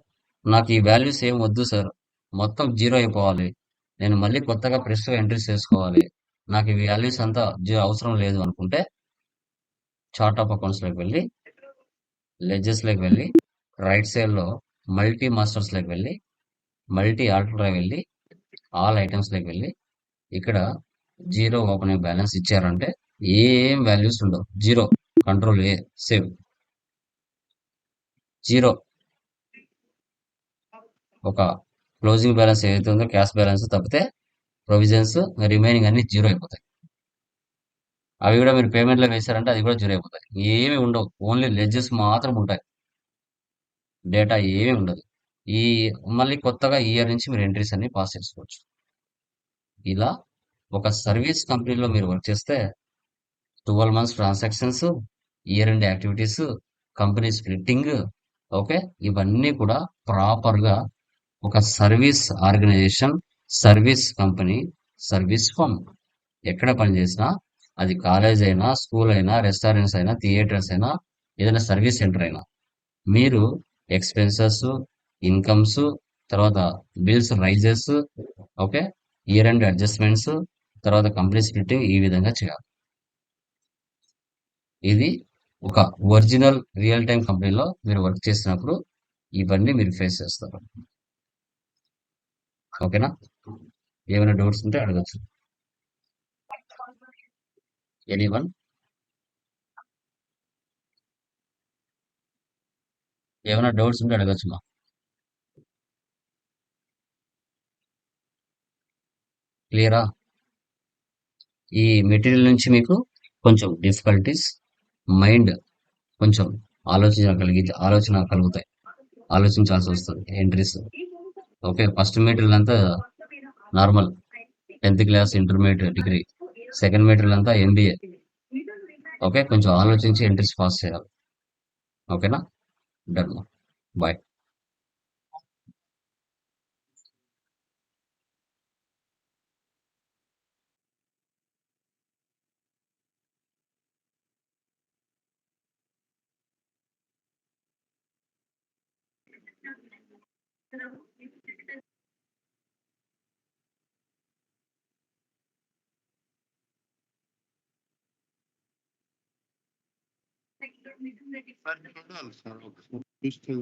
నాకు ఈ వాల్యూస్ ఏం వద్దు సార్, మొత్తం జీరో అయిపోవాలి, నేను మళ్ళీ కొత్తగా ఫ్రెష్గా ఎంట్రీస్ చేసుకోవాలి, నాకు ఈ వాల్యూస్ అంతా జీరో అవసరం లేదు అనుకుంటే చార్ట్ ఆఫ్ అకౌంట్స్లోకి వెళ్ళి లెడ్జెస్లోకి వెళ్ళి రైట్ సైడ్లో మల్టీ మాస్టర్స్లోకి వెళ్ళి మల్టీ ఆల్టర్లోకి వెళ్ళి ఆల్ ఐటమ్స్లోకి వెళ్ళి ఇక్కడ జీరో ఓపెనింగ్ బ్యాలెన్స్ ఇచ్చారంటే ఏం వాల్యూస్ ఉండవు. Zero. Control A, save. Zero. ఒక క్లోజింగ్ బ్యాలెన్స్ ఏదైతే ఉందో క్యాష్ బ్యాలెన్స్ తప్పితే ప్రొవిజన్స్ రిమైనింగ్ అన్ని జీరో అయిపోతాయి. అవి కూడా మీరు పేమెంట్లో వేశారంటే అది కూడా జీరో అయిపోతాయి. ఏమి ఉండవు, ఓన్లీ లెడ్జెస్ మాత్రం ఉంటాయి, డేటా ఏమీ ఉండదు. ఈ మళ్ళీ కొత్తగా ఈ ఇయర్ నుంచి మీరు ఎంట్రీస్ అన్ని పాస్ చేసుకోవచ్చు. ఇలా ఒక సర్వీస్ కంపెనీలో మీరు వర్క్ చేస్తే 12 months transactions, year end activities, company splitting, okay, ఇవన్నీ కూడా ప్రాపర్గా ఒక service organization, service company, service firm ఎక్కడ పనిచేసినా, అది కాలేజ్ అయినా, స్కూల్ అయినా, రెస్టారెంట్స్ అయినా, థియేటర్స్ అయినా, ఏదైనా సర్వీస్ సెంటర్ అయినా, మీరు ఎక్స్పెన్సెస్, ఇన్కమ్స్, తర్వాత bills raises, okay, year end adjustments, తర్వాత కంపెనీ స్ప్లిట్టింగ్ ఈ విధంగా చేయాలి. ఇది ఒక ఒరిజినల్ రియల్ టైం కంపెనీలో మీరు వర్క్ చేసినప్పుడు ఇవన్నీ మీరు ఫేస్ చేస్తారు. ఓకేనా? ఏమైనా డౌట్స్ ఉంటే అడగచ్చు. ఎనీవన్? ఏమైనా డౌట్స్ ఉంటే అడగచ్చు మా. క్లియరా? ఈ మెటీరియల్ నుంచి మీకు కొంచెం డిఫికల్టీస్, మైండ్ కొంచెం ఆలోచన కలుగుతాయి, ఆలోచించాల్సి వస్తుంది ఎంట్రీస్. ఓకే, ఫస్ట్ మెటీరియల్ అంతా normal 10th class, intermediate, degree. Second material అంతా MBA. ఓకే, కొంచెం ఆలోచించి ఎంట్రీస్ పాస్ చేయాలి. ఓకేనా? డన్. బాయ్. Sir, చూడాలి సార్ ఒకసారి చూస్తే